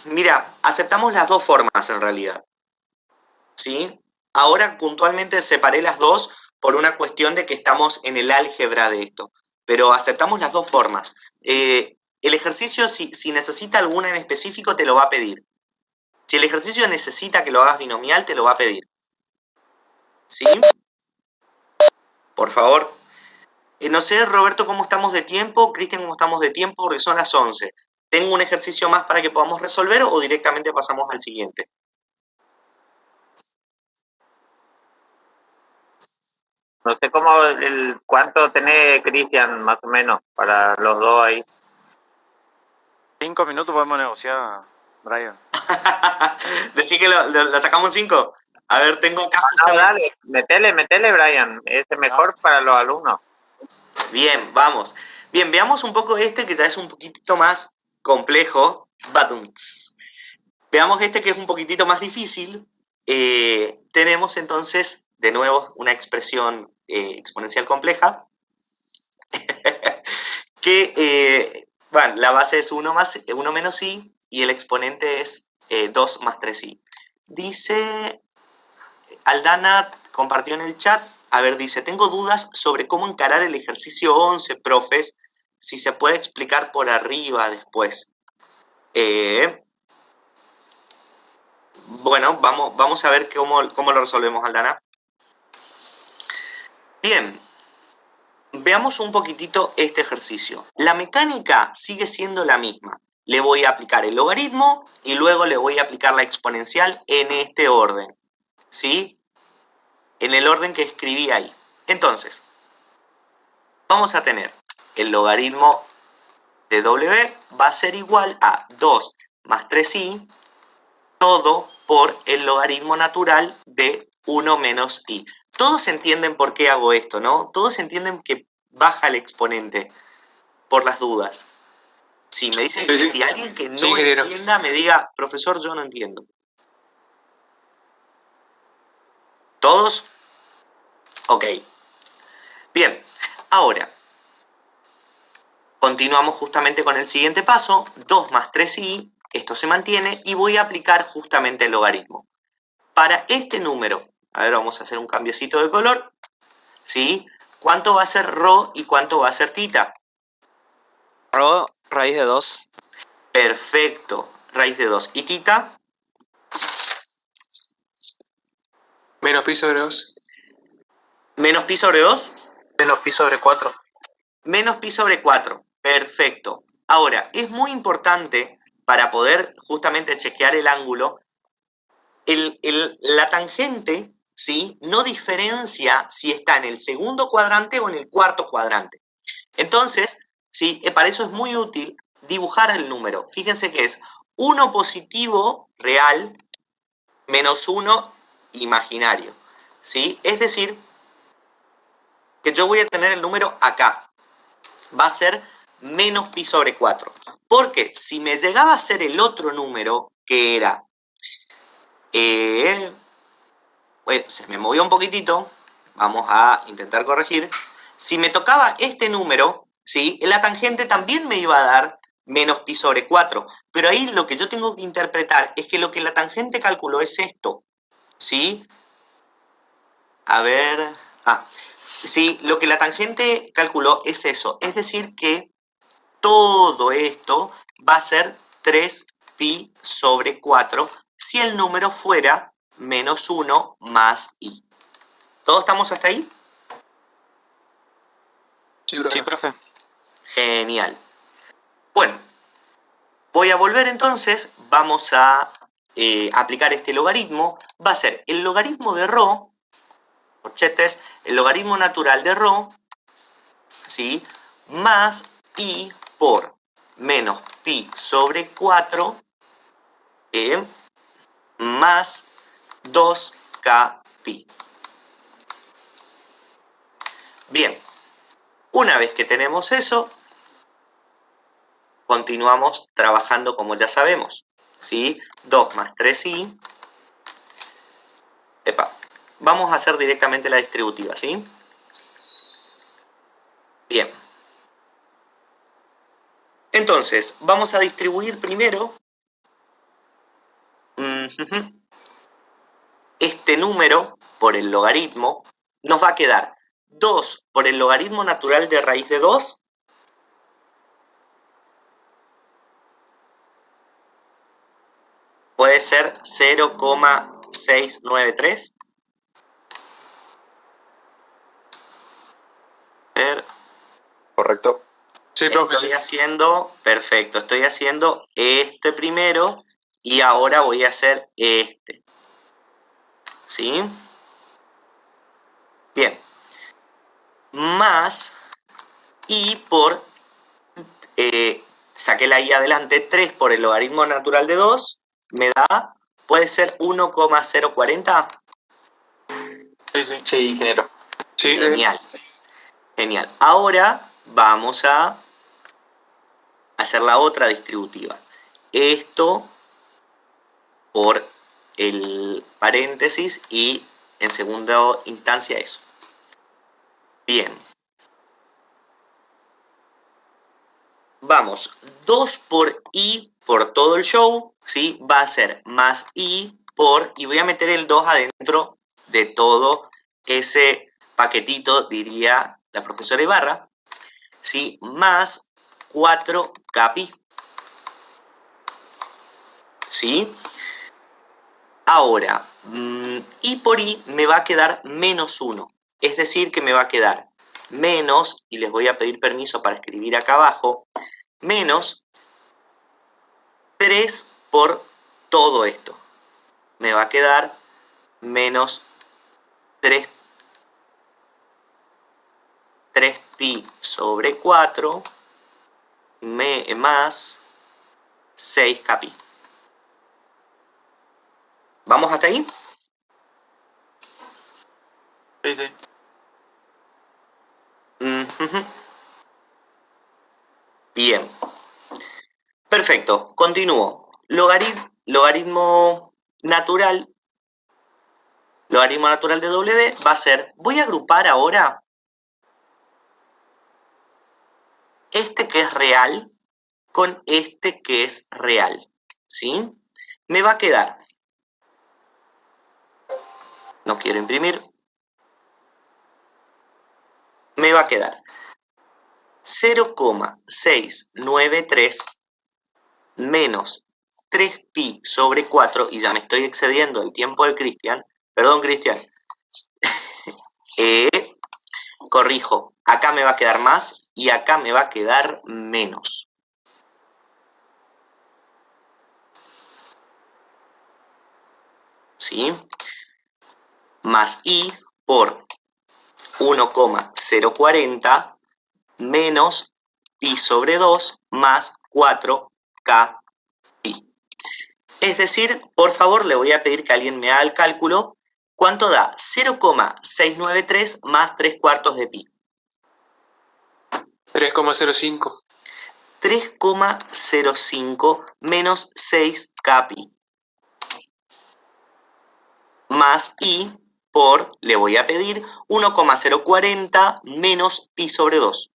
Mira, aceptamos las dos formas en realidad. ¿Sí? Ahora puntualmente separé las dos por una cuestión de que estamos en el álgebra de esto. Pero aceptamos las dos formas. El ejercicio, si necesita alguna en específico, te lo va a pedir. Si el ejercicio necesita que lo hagas binomial, te lo va a pedir. ¿Sí? Por favor. No sé, Roberto, cómo estamos de tiempo. Cristian, cómo estamos de tiempo, porque son las 11. ¿Tengo un ejercicio más para que podamos resolver o directamente pasamos al siguiente? No sé cuánto tenés, Cristian, más o menos, para los dos ahí. 5 minutos podemos negociar, Brian. Decir que lo sacamos en 5. A ver, tengo acá justamente... No, dale, metele, Brian. Es mejor para los alumnos. Bien, vamos. Bien, veamos un poco este que ya es un poquitito más complejo. Veamos este que es un poquitito más difícil. Tenemos entonces, de nuevo, una expresión exponencial compleja. Que, bueno, la base es 1 menos i y el exponente es 2 más 3i. Dice, Aldana compartió en el chat, a ver, dice, tengo dudas sobre cómo encarar el ejercicio 11, profes, si se puede explicar por arriba después. Bueno, vamos a ver cómo lo resolvemos, Aldana. Bien, veamos un poquitito este ejercicio. La mecánica sigue siendo la misma. Le voy a aplicar el logaritmo y luego le voy a aplicar la exponencial en este orden. ¿Sí? En el orden que escribí ahí. Entonces, vamos a tener el logaritmo de W va a ser igual a 2 más 3i, todo por el logaritmo natural de 1 menos i. Todos entienden por qué hago esto, ¿no? Todos entienden que baja el exponente, por las dudas. Sí, me dicen que si alguien que no entienda me diga, profesor, yo no entiendo. ¿Todos? Ok. Bien, ahora, continuamos justamente con el siguiente paso, 2 más 3i, esto se mantiene, y voy a aplicar justamente el logaritmo. Para este número, a ver, vamos a hacer un cambiecito de color, ¿sí? ¿Cuánto va a ser rho y cuánto va a ser tita? Rho, raíz de 2. Perfecto, raíz de 2. ¿Y tita? Menos pi sobre 2. ¿Menos pi sobre 2? Menos pi sobre 4. Menos pi sobre 4. Perfecto. Ahora, es muy importante para poder justamente chequear el ángulo, la tangente, ¿sí? No diferencia si está en el segundo cuadrante o en el cuarto cuadrante. Entonces, ¿sí? Para eso es muy útil dibujar el número. Fíjense que es 1 positivo real menos 1 imaginario, ¿sí? Es decir, que yo voy a tener el número acá. Va a ser menos pi sobre 4. Porque si me llegaba a ser el otro número, que era... bueno, se me movió un poquitito. Vamos a intentar corregir. Si me tocaba este número, ¿sí? La tangente también me iba a dar menos pi sobre 4. Pero ahí lo que yo tengo que interpretar es que lo que la tangente calculó es esto, ¿sí? A ver... sí, lo que la tangente calculó es eso. Es decir que todo esto va a ser 3pi sobre 4 si el número fuera menos 1 más i. ¿Todos estamos hasta ahí? Sí, profe. Genial. Bueno, voy a volver entonces. Vamos a aplicar este logaritmo. Va a ser el logaritmo de ρ, corchetes, el logaritmo natural de ρ, ¿sí? Más i por menos pi sobre 4 más 2k pi. Bien, una vez que tenemos eso, continuamos trabajando como ya sabemos, ¿sí? 2 más 3i. Vamos a hacer directamente la distributiva, ¿sí? Bien. Entonces, vamos a distribuir primero este número por el logaritmo. Nos va a quedar 2 por el logaritmo natural de raíz de 2 puede ser 0,693. Correcto. Sí, profe. Estoy haciendo, perfecto, estoy haciendo este primero y ahora voy a hacer este. ¿Sí? Bien. Más i por, saqué la i adelante, 3 por el logaritmo natural de 2, me da, puede ser 1,040. Sí, ingeniero. Sí. Genial. Genial. Ahora vamos a hacer la otra distributiva. Esto por el paréntesis y en segunda instancia eso. Bien. Vamos, 2 por i por todo el show, ¿sí? Va a ser más i por, y voy a meter el 2 adentro de todo ese paquetito, diría la profesora Ibarra, ¿sí? Más 4k pi. ¿Sí? Ahora, i por i me va a quedar menos 1. Es decir, que me va a quedar menos, y les voy a pedir permiso para escribir acá abajo, menos 3 por todo esto. Me va a quedar menos 3pi sobre 4 más 6k pi. ¿Vamos hasta ahí? Sí. Bien. Perfecto. Continúo. Logaritmo natural. Logaritmo natural de W va a ser... Voy a agrupar ahora este que es real con este que es real. ¿Sí? Me va a quedar... No quiero imprimir. Me va a quedar 0,693 menos 3pi sobre 4, y ya me estoy excediendo el tiempo de Cristian. Perdón, Cristian. Corrijo. Acá me va a quedar más y acá me va a quedar menos. ¿Sí? Más i por 1,040 menos pi sobre 2 más 4k pi. Es decir, por favor, le voy a pedir que alguien me haga el cálculo. ¿Cuánto da 0,693 más 3/4 de pi? 3,05. 3,05 menos 6 kpi. Más i por, le voy a pedir, 1,040 menos pi sobre 2.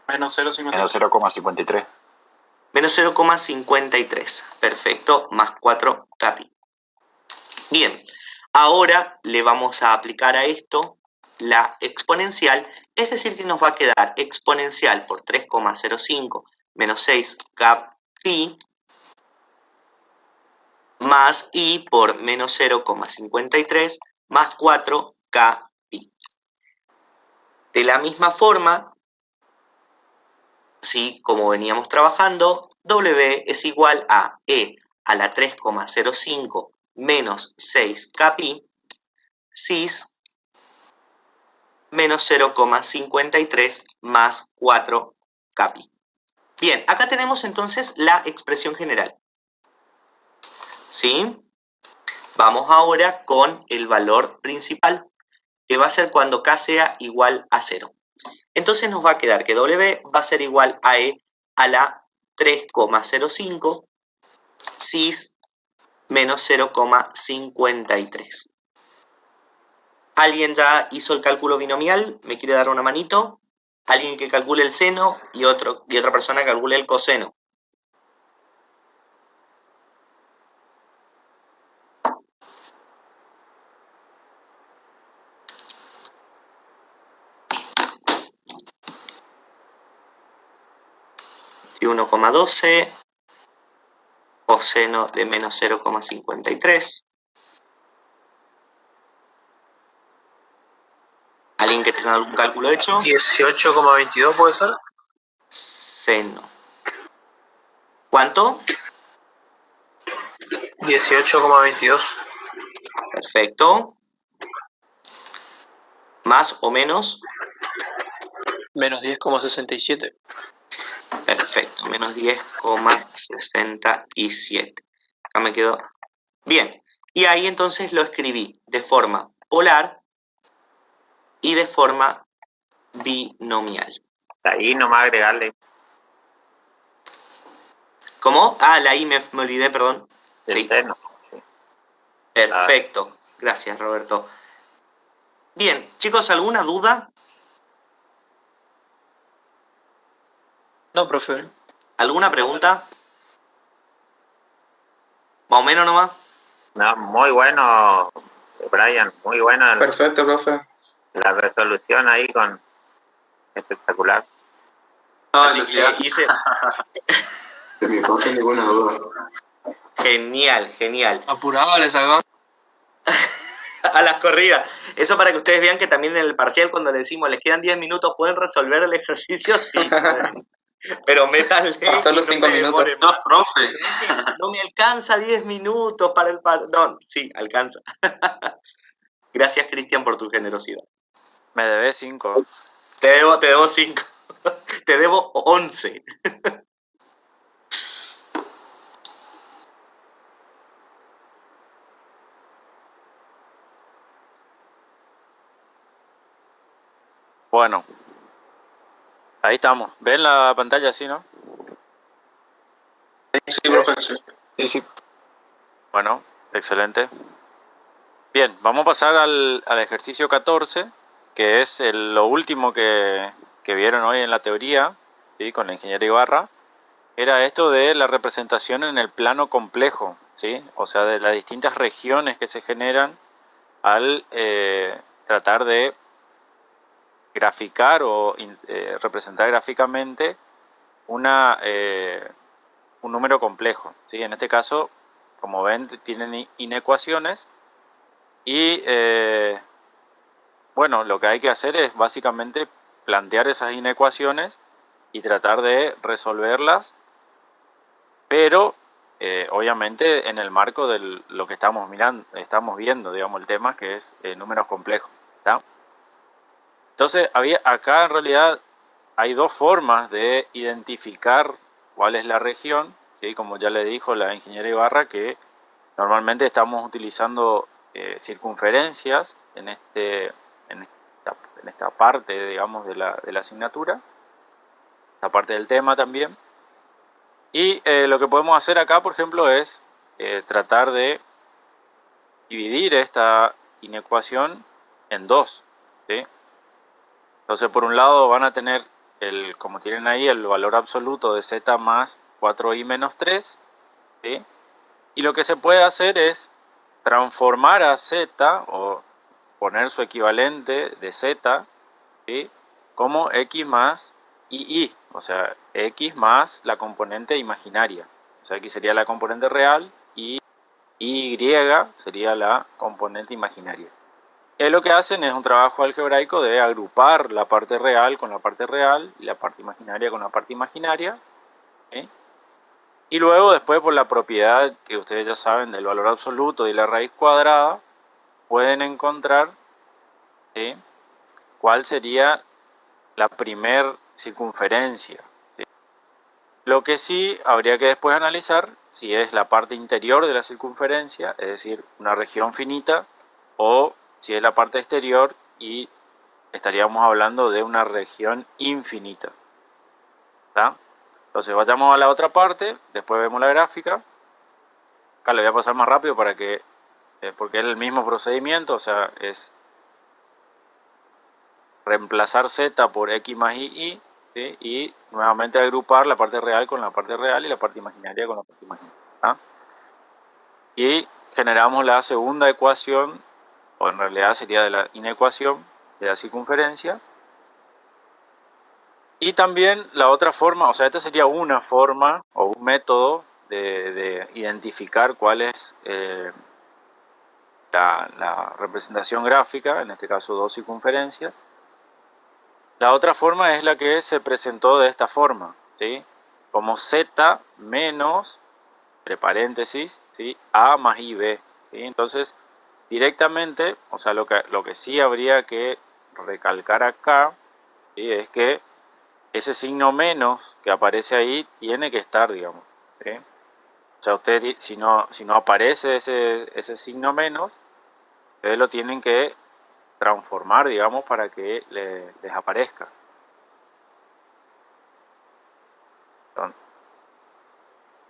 Menos 0,53. Menos 0,53. Menos 0,53. Perfecto, más 4 kpi. Bien, ahora le vamos a aplicar a esto la exponencial, es decir que nos va a quedar exponencial por 3,05 menos 6 kpi más i por menos 0,53 más 4 kpi. De la misma forma, ¿sí? Como veníamos trabajando, W es igual a E a la 3,05 menos 6 kpi, cis menos 0,53 más 4 kpi. Bien, acá tenemos entonces la expresión general. ¿Sí? Vamos ahora con el valor principal, que va a ser cuando k sea igual a 0. Entonces nos va a quedar que W va a ser igual a E a la 3,05 cis menos 0,53. ¿Alguien ya hizo el cálculo binomial? ¿Me quiere dar una manito? ¿Alguien que calcule el seno y otra persona que calcule el coseno? Y 1,12 coseno de menos 0,53. ¿Alguien que tenga algún cálculo hecho? 18,22 puede ser. Seno. ¿Cuánto? 18,22. Perfecto. ¿Más o menos? Menos 10,67. Perfecto, menos 10,67. Acá me quedó. Bien, y ahí entonces lo escribí de forma polar y de forma binomial. Ahí nomás agregarle. ¿Cómo? Ah, la I me olvidé, perdón. Sí. Seno. Sí. Perfecto, gracias Roberto. Bien, chicos, ¿alguna duda? No, profe. ¿Alguna pregunta? ¿Más o menos nomás? No, muy bueno, Brian, muy bueno. Perfecto, profe. La resolución ahí con espectacular. Así que hice... De mi parte, ninguna duda. Genial, genial. Apurado le sacó. A las corridas. Eso para que ustedes vean que también en el parcial cuando le decimos les quedan 10 minutos, ¿pueden resolver el ejercicio? Sí, pueden. Pero métanle Solo y 5 minutos. No, profe. No me alcanza 10 minutos para el no, sí, alcanza. Gracias, Cristian, por tu generosidad. Me debes 5. Te debo 5. Te debo 11. Bueno, ahí estamos. ¿Ven la pantalla así, no? Sí, profe, sí. Sí, sí. Bueno, excelente. Bien, vamos a pasar al ejercicio 14, que es lo último que vieron hoy en la teoría, ¿sí? Con la ingeniera Ibarra. Era esto de la representación en el plano complejo, ¿sí? O sea, de las distintas regiones que se generan al tratar de graficar o representar gráficamente un número complejo, ¿sí? En este caso, como ven, tienen inecuaciones y bueno, lo que hay que hacer es básicamente plantear esas inecuaciones y tratar de resolverlas, pero obviamente en el marco de lo que estamos viendo, digamos, el tema que es números complejos, ¿está? Entonces, acá en realidad hay dos formas de identificar cuál es la región, ¿sí? Como ya le dijo la ingeniera Ibarra, que normalmente estamos utilizando circunferencias en esta parte, digamos, de la asignatura, esta parte del tema también. Y lo que podemos hacer acá, por ejemplo, es tratar de dividir esta inecuación en dos, ¿sí? Entonces, por un lado van a tener, como tienen ahí, el valor absoluto de z más 4i menos 3, ¿sí? Y lo que se puede hacer es transformar a z, o poner su equivalente de z, ¿sí? Como x más ii, o sea, x más la componente imaginaria. O sea, x sería la componente real y y sería la componente imaginaria. Y lo que hacen es un trabajo algebraico de agrupar la parte real con la parte real y la parte imaginaria con la parte imaginaria, ¿sí? Y luego después, por la propiedad que ustedes ya saben del valor absoluto y la raíz cuadrada, pueden encontrar, ¿sí?, cuál sería la primer circunferencia, ¿sí? Lo que sí habría que después analizar si es la parte interior de la circunferencia, es decir, una región finita, o si es la parte exterior y estaríamos hablando de una región infinita, ¿tá? Entonces vayamos a la otra parte, después vemos la gráfica. Acá le voy a pasar más rápido para que, porque es el mismo procedimiento, o sea, es reemplazar z por x más ii, ¿sí? Y nuevamente agrupar la parte real con la parte real y la parte imaginaria con la parte imaginaria, ¿tá? Y generamos la segunda ecuación, o en realidad sería de la inecuación de la circunferencia. Y también la otra forma, o sea, esta sería una forma o un método de identificar cuál es la representación gráfica, en este caso dos circunferencias. La otra forma es la que se presentó de esta forma, ¿sí? Como z menos, entre paréntesis, ¿sí?, a más ib, ¿sí? Entonces, directamente, o sea, lo que sí habría que recalcar acá, ¿sí?, es que ese signo menos que aparece ahí tiene que estar, digamos, ¿sí? O sea, ustedes, si no aparece ese signo menos, ustedes lo tienen que transformar, digamos, para que les aparezca. Entonces,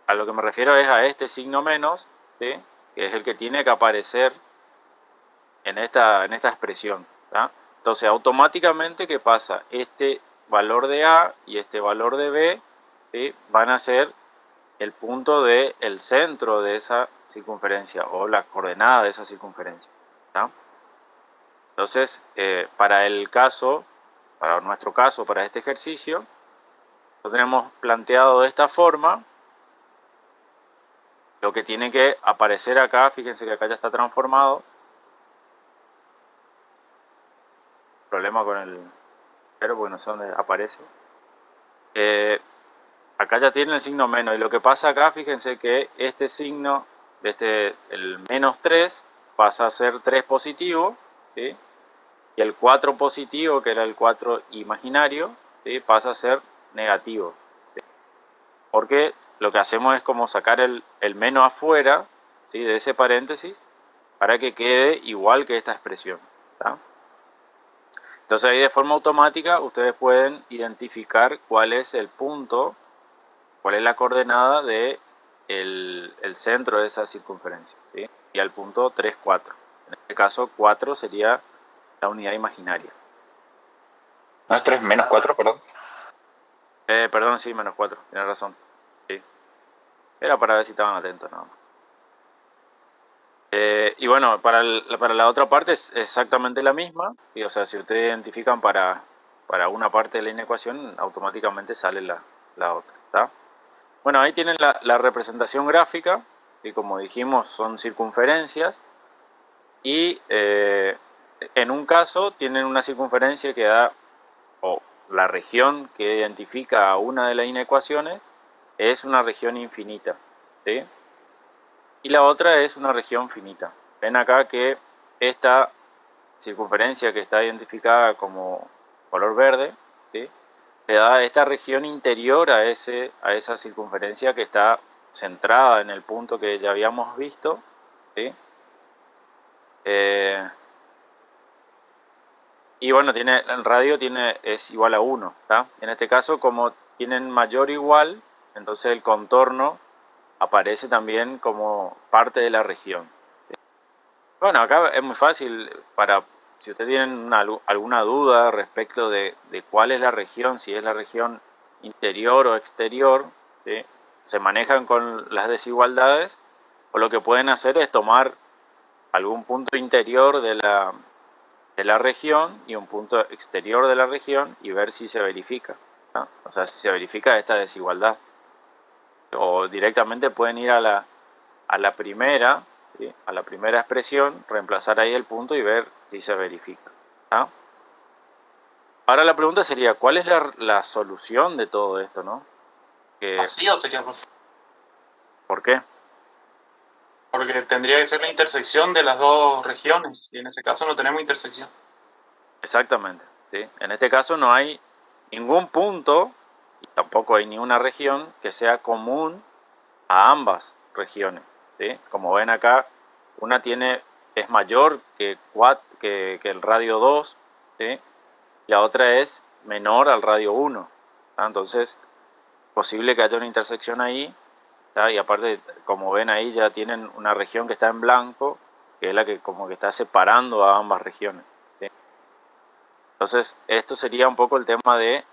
a lo que me refiero es a este signo menos, ¿sí?, que es el que tiene que aparecer en esta expresión, ¿tá? Entonces, automáticamente, ¿qué pasa? Este valor de A y este valor de B, ¿sí?, van a ser el punto del centro de esa circunferencia o la coordenada de esa circunferencia, ¿tá? Entonces, para nuestro caso, para este ejercicio, lo tenemos planteado de esta forma. Lo que tiene que aparecer acá, fíjense que acá ya está transformado. Problema con el pero porque no sé dónde aparece. Acá ya tiene el signo menos, y lo que pasa acá, fíjense que este signo, el menos 3, pasa a ser 3 positivo, ¿sí?, y el 4 positivo, que era el 4 imaginario, ¿sí?, pasa a ser negativo, ¿sí?, porque lo que hacemos es como sacar el menos afuera, ¿sí?, de ese paréntesis, para que quede igual que esta expresión, ¿tá? Entonces ahí de forma automática ustedes pueden identificar cuál es el punto, cuál es la coordenada de el centro de esa circunferencia, ¿sí?, y al punto 3, 4. En este caso 4 sería la unidad imaginaria. ¿No es 3 menos 4, perdón? Perdón, sí, menos 4, tienes razón. Sí. Era para ver si estaban atentos, nada más. Y bueno, para la otra parte es exactamente la misma, ¿sí? O sea, si ustedes identifican para una parte de la inecuación, automáticamente sale la otra, ¿tá? Bueno, ahí tienen la representación gráfica, y como dijimos, son circunferencias, y en un caso tienen una circunferencia que da, o la región que identifica a una de las inecuaciones es una región infinita, ¿sí?, y la otra es una región finita. Ven acá que esta circunferencia que está identificada como color verde, ¿sí?, le da esta región interior a esa circunferencia que está centrada en el punto que ya habíamos visto, ¿sí? Y bueno, el radio es igual a 1, ¿tá? En este caso, como tienen mayor o igual, entonces el contorno aparece también como parte de la región. Bueno, acá es muy fácil si ustedes tienen alguna duda respecto de cuál es la región, si es la región interior o exterior, ¿sí? Se manejan con las desigualdades, o lo que pueden hacer es tomar algún punto interior de la región y un punto exterior de la región y ver si se verifica, ¿no? O sea, si se verifica esta desigualdad. O directamente pueden ir a la primera, ¿sí? A la primera expresión, reemplazar ahí el punto y ver si se verifica, ¿no? Ahora la pregunta sería, ¿cuál es la solución de todo esto, no? ¿Vacío sería posible? ¿Por qué? Porque tendría que ser la intersección de las dos regiones, y en ese caso no tenemos intersección. Exactamente, ¿sí? En este caso no hay ningún punto, y tampoco hay ninguna región que sea común a ambas regiones, ¿sí? Como ven acá, una es mayor que el radio 2, ¿sí? Y la otra es menor al radio 1, ¿tá? Entonces, es posible que haya una intersección ahí, ¿tá? Y aparte, como ven ahí, ya tienen una región que está en blanco, que es la que como que está separando a ambas regiones, ¿sí? Entonces, esto sería un poco el tema de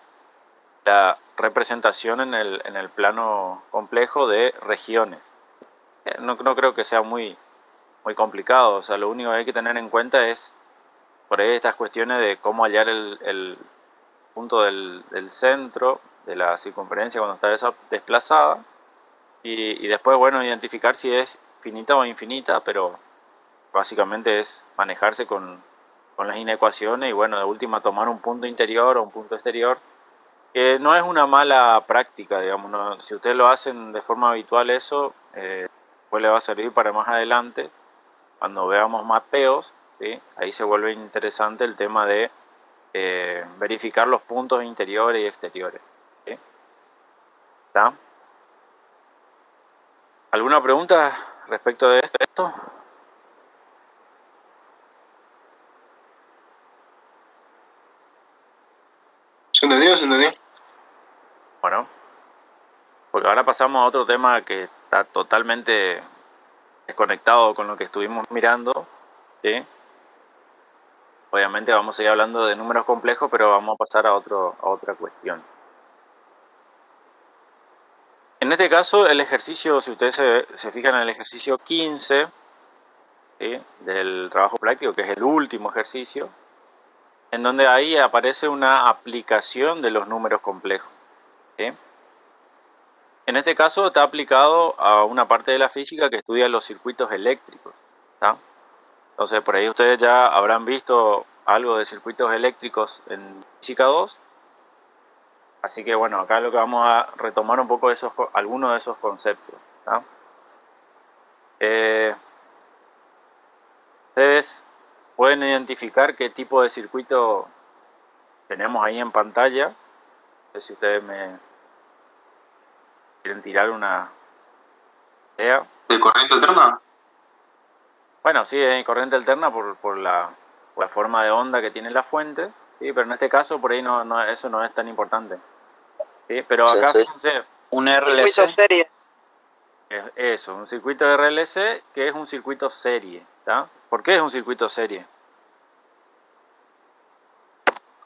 la representación en el plano complejo de regiones. No creo que sea muy complicado, o sea, lo único que hay que tener en cuenta es por ahí estas cuestiones de cómo hallar el punto del centro de la circunferencia cuando está desplazada y después, bueno, identificar si es finita o infinita, pero básicamente es manejarse con las inecuaciones y, bueno, de última tomar un punto interior o un punto exterior, que no es una mala práctica, digamos, ¿no? Si ustedes lo hacen de forma habitual eso, pues le va a servir para más adelante, cuando veamos mapeos, ¿sí? Ahí se vuelve interesante el tema de verificar los puntos interiores y exteriores, ¿sí? ¿Está? ¿Alguna pregunta respecto de esto? ¿Se entendió? Bueno, porque ahora pasamos a otro tema que está totalmente desconectado con lo que estuvimos mirando, ¿sí? Obviamente vamos a seguir hablando de números complejos, pero vamos a pasar a otra cuestión. En este caso, el ejercicio, si ustedes se fijan en el ejercicio 15, ¿sí? Del trabajo práctico, que es el último ejercicio, en donde ahí aparece una aplicación de los números complejos, ¿sí? En este caso está aplicado a una parte de la física que estudia los circuitos eléctricos, ¿tá? Entonces por ahí ustedes ya habrán visto algo de circuitos eléctricos en física 2. Así que bueno, acá lo que vamos a retomar un poco algunos de esos conceptos, ¿tá? Ustedes pueden identificar qué tipo de circuito tenemos ahí en pantalla. No sé si ustedes me quieren tirar una idea. ¿De corriente alterna? Bueno, sí, es corriente alterna por la forma de onda que tiene la fuente, ¿sí? Pero en este caso por ahí eso no es tan importante, ¿sí? Pero acá fíjense, un RLC. Serie. Eso, un circuito de RLC que es un circuito serie, ¿tá? ¿Por qué es un circuito serie?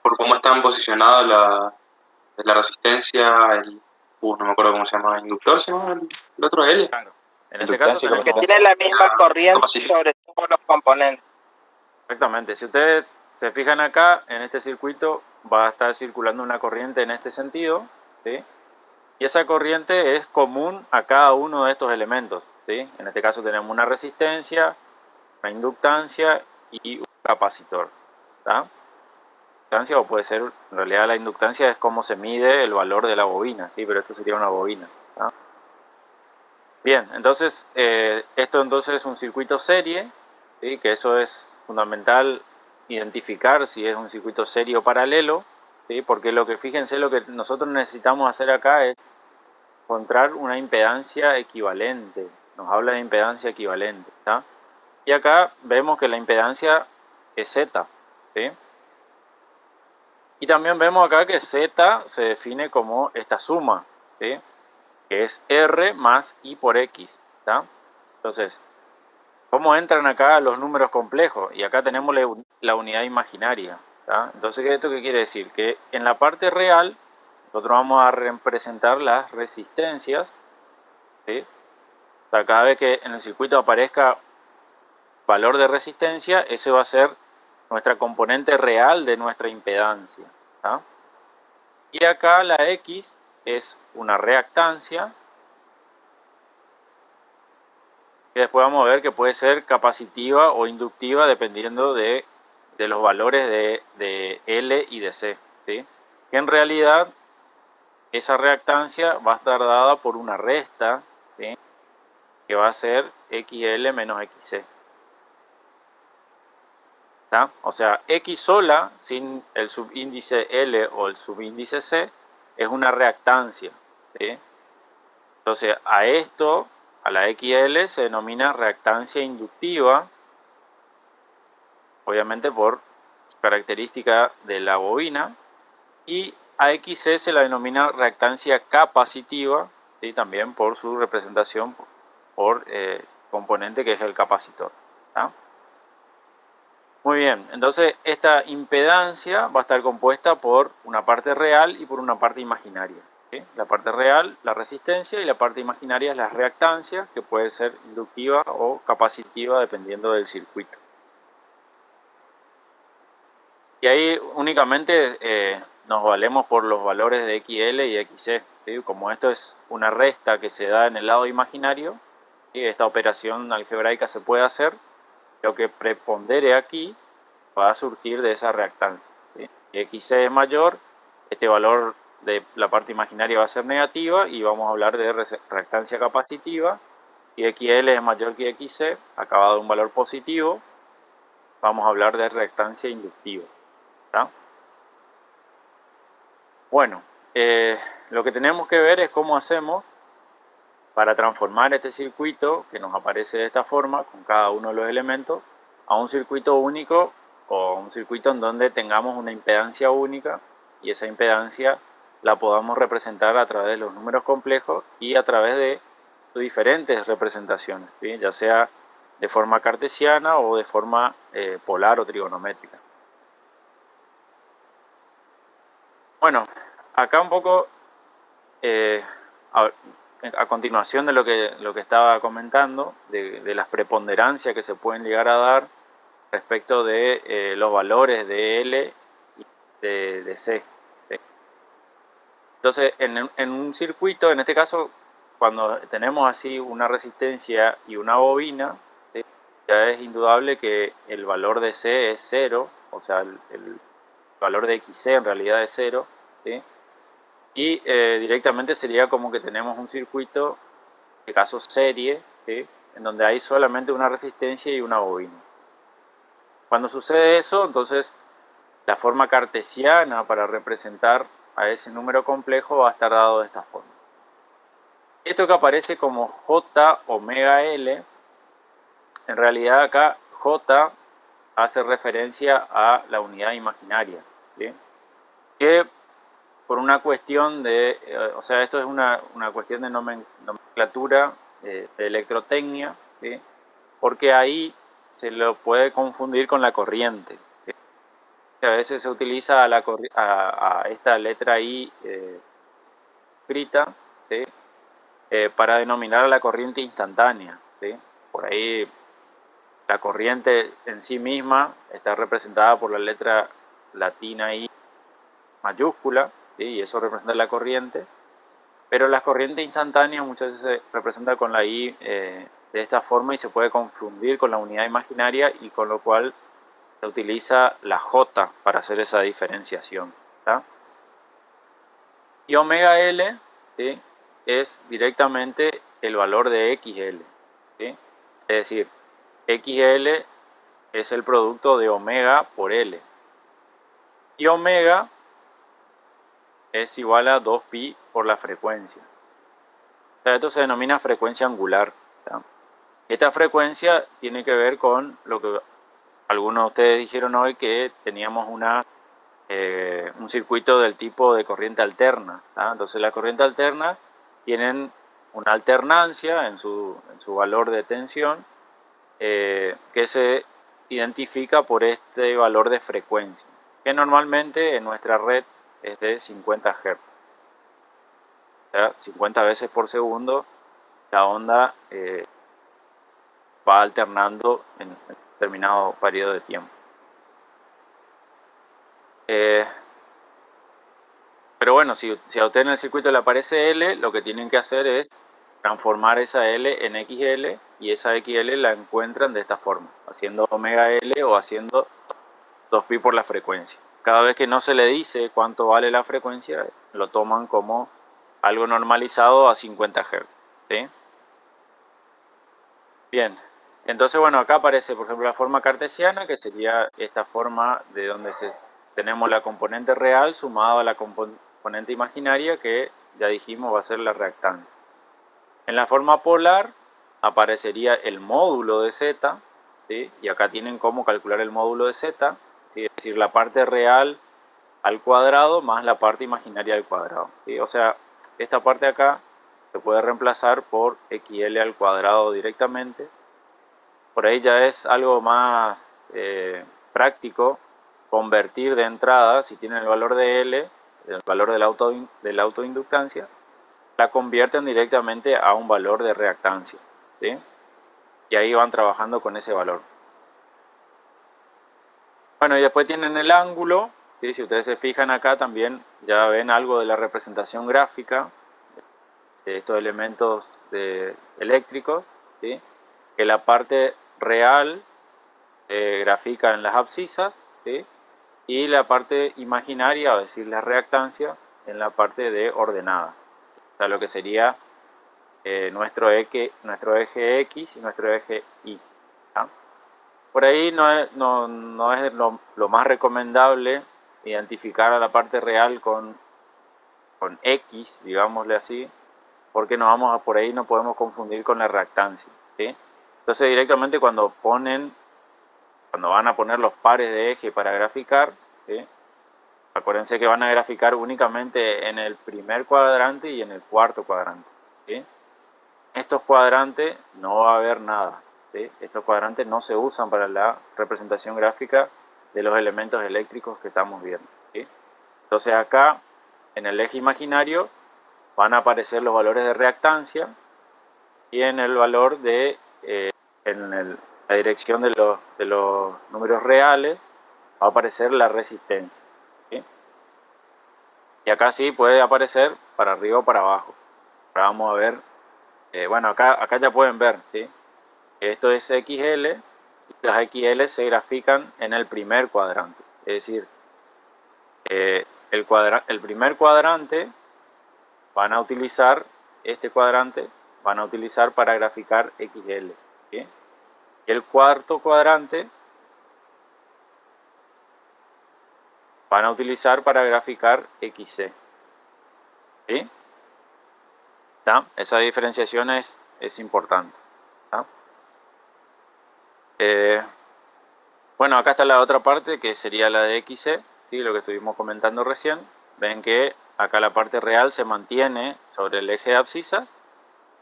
Por cómo están posicionados la resistencia, no me acuerdo cómo se llama, inductor, ¿se llama el otro L? Claro. En este caso Que tiene la misma corriente sobre todos los componentes. Exactamente. Si ustedes se fijan acá, en este circuito va a estar circulando una corriente en este sentido, ¿sí? Y esa corriente es común a cada uno de estos elementos, ¿sí? En este caso tenemos una resistencia, una inductancia y un capacitor, ¿tá? Inductancia, o puede ser, en realidad la inductancia es cómo se mide el valor de la bobina, ¿sí? Pero esto sería una bobina, ¿tá? Bien, entonces esto entonces es un circuito serie, ¿sí? Que eso es fundamental identificar si es un circuito serie o paralelo, ¿sí? Porque fíjense, lo que nosotros necesitamos hacer acá es encontrar una impedancia equivalente. Nos habla de impedancia equivalente, ¿tá? Y acá vemos que la impedancia es Z, ¿sí? Y también vemos acá que Z se define como esta suma, ¿sí? Que es R más I por X, ¿tá? Entonces, ¿cómo entran acá los números complejos? Y acá tenemos la unidad imaginaria, ¿tá? Entonces, ¿esto qué quiere decir? Que en la parte real nosotros vamos a representar las resistencias, ¿sí? O sea, cada vez que en el circuito aparezca valor de resistencia, ese va a ser nuestra componente real de nuestra impedancia, ¿tá? Y acá la X es una reactancia, y después vamos a ver que puede ser capacitiva o inductiva dependiendo de los valores de L y de C, ¿sí? Que en realidad esa reactancia va a estar dada por una resta, ¿sí? Que va a ser XL menos XC. ¿Tá? O sea, X sola, sin el subíndice L o el subíndice C, es una reactancia, ¿sí? Entonces, a esto, a la XL, se denomina reactancia inductiva, obviamente por su característica de la bobina, y a XC se la denomina reactancia capacitiva, ¿sí? También por su representación por componente que es el capacitor, ¿tá? Muy bien, entonces esta impedancia va a estar compuesta por una parte real y por una parte imaginaria, ¿sí? La parte real, la resistencia, y la parte imaginaria es la reactancia, que puede ser inductiva o capacitiva dependiendo del circuito. Y ahí únicamente nos valemos por los valores de XL y XC, ¿sí? Como esto es una resta que se da en el lado imaginario, ¿sí? Esta operación algebraica se puede hacer. Lo que prepondere aquí va a surgir de esa reactancia, ¿sí? Si XC es mayor, este valor de la parte imaginaria va a ser negativa y vamos a hablar de reactancia capacitiva. Si XL es mayor que XC, acaba de un valor positivo, vamos a hablar de reactancia inductiva, ¿tá? Bueno, lo que tenemos que ver es cómo hacemos para transformar este circuito que nos aparece de esta forma, con cada uno de los elementos, a un circuito único o un circuito en donde tengamos una impedancia única y esa impedancia la podamos representar a través de los números complejos y a través de sus diferentes representaciones, ¿sí? Ya sea de forma cartesiana o de forma polar o trigonométrica. Bueno, acá un poco a continuación de lo que estaba comentando, de las preponderancias que se pueden llegar a dar respecto de los valores de L y de C. ¿Sí? Entonces, en un circuito, en este caso, cuando tenemos así una resistencia y una bobina, ¿sí? Ya es indudable que el valor de C es 0, o sea, el valor de XC en realidad es 0, ¿sí? Y directamente sería como que tenemos un circuito, en este caso serie, ¿sí? En donde hay solamente una resistencia y una bobina. Cuando sucede eso, entonces la forma cartesiana para representar a ese número complejo va a estar dado de esta forma. Esto que aparece como J omega L, en realidad acá J hace referencia a la unidad imaginaria, ¿sí? Que por una cuestión de, o sea, esto es una cuestión de nomenclatura, de electrotecnia, ¿sí? Porque ahí se lo puede confundir con la corriente, ¿sí? A veces se utiliza a esta letra I escrita, ¿sí? Para denominar a la corriente instantánea, ¿sí? Por ahí la corriente en sí misma está representada por la letra latina I mayúscula, ¿sí? Y eso representa la corriente, pero las corrientes instantáneas muchas veces se representan con la I de esta forma y se puede confundir con la unidad imaginaria, y con lo cual se utiliza la J para hacer esa diferenciación, ¿tá? Y omega L, ¿sí? Es directamente el valor de XL, ¿sí? Es decir, XL es el producto de omega por L. Y omega es igual a 2pi por la frecuencia. O sea, esto se denomina frecuencia angular. ¿Ya? Esta frecuencia tiene que ver con lo que algunos de ustedes dijeron hoy, que teníamos un circuito del tipo de corriente alterna. ¿Ya? Entonces la corriente alterna tienen una alternancia en su valor de tensión que se identifica por este valor de frecuencia, que normalmente en nuestra red es de 50 Hz. O sea, 50 veces por segundo la onda va alternando en un determinado periodo de tiempo. Pero bueno, si a usted en el circuito le aparece L, lo que tienen que hacer es transformar esa L en XL, y esa XL la encuentran de esta forma, haciendo omega L o haciendo 2pi por la frecuencia. Cada vez que no se le dice cuánto vale la frecuencia, lo toman como algo normalizado a 50 Hz. ¿Sí? Bien, entonces bueno, acá aparece por ejemplo la forma cartesiana, que sería esta forma de donde tenemos la componente real sumada a la componente imaginaria, que ya dijimos va a ser la reactancia. En la forma polar aparecería el módulo de z, ¿sí? Y acá tienen cómo calcular el módulo de z, ¿sí? Es decir, la parte real al cuadrado más la parte imaginaria al cuadrado, ¿sí? O sea, esta parte de acá se puede reemplazar por xl al cuadrado directamente. Por ahí ya es algo más práctico convertir de entrada, si tienen el valor de L, el valor de la autoinductancia, la convierten directamente a un valor de reactancia, ¿sí? Y ahí van trabajando con ese valor. Bueno, y después tienen el ángulo, ¿sí? Si ustedes se fijan acá también ya ven algo de la representación gráfica de estos elementos eléctricos, ¿sí? Que la parte real grafica en las abscisas, ¿sí? Y la parte imaginaria, es decir, la reactancia, en la parte de ordenada. O sea, lo que sería nuestro eje X y nuestro eje Y. ¿Ya? Por ahí no es lo más recomendable identificar a la parte real con X, digámosle así, porque por ahí no podemos confundir con la reactancia, ¿sí? Entonces directamente cuando van a poner los pares de eje para graficar, ¿sí? Acuérdense que van a graficar únicamente en el primer cuadrante y en el cuarto cuadrante, ¿sí? Estos cuadrantes no va a haber nada, ¿sí? Estos cuadrantes no se usan para la representación gráfica de los elementos eléctricos que estamos viendo, ¿sí? Entonces acá en el eje imaginario van a aparecer los valores de reactancia, y en el valor la dirección de los números reales va a aparecer la resistencia, ¿sí? Y acá sí puede aparecer para arriba o para abajo. Ahora vamos a ver, bueno, acá ya pueden ver, ¿sí? Esto es XL, y las XL se grafican en el primer cuadrante. Es decir, el primer cuadrante van a utilizar, este cuadrante van a utilizar para graficar XL, ¿sí? Y el cuarto cuadrante van a utilizar para graficar XC, ¿sí? ¿Está? Esa diferenciación es importante, ¿está? Bueno, acá está la otra parte, que sería la de XC, ¿sí? Lo que estuvimos comentando recién. Ven que acá la parte real se mantiene sobre el eje de abscisas,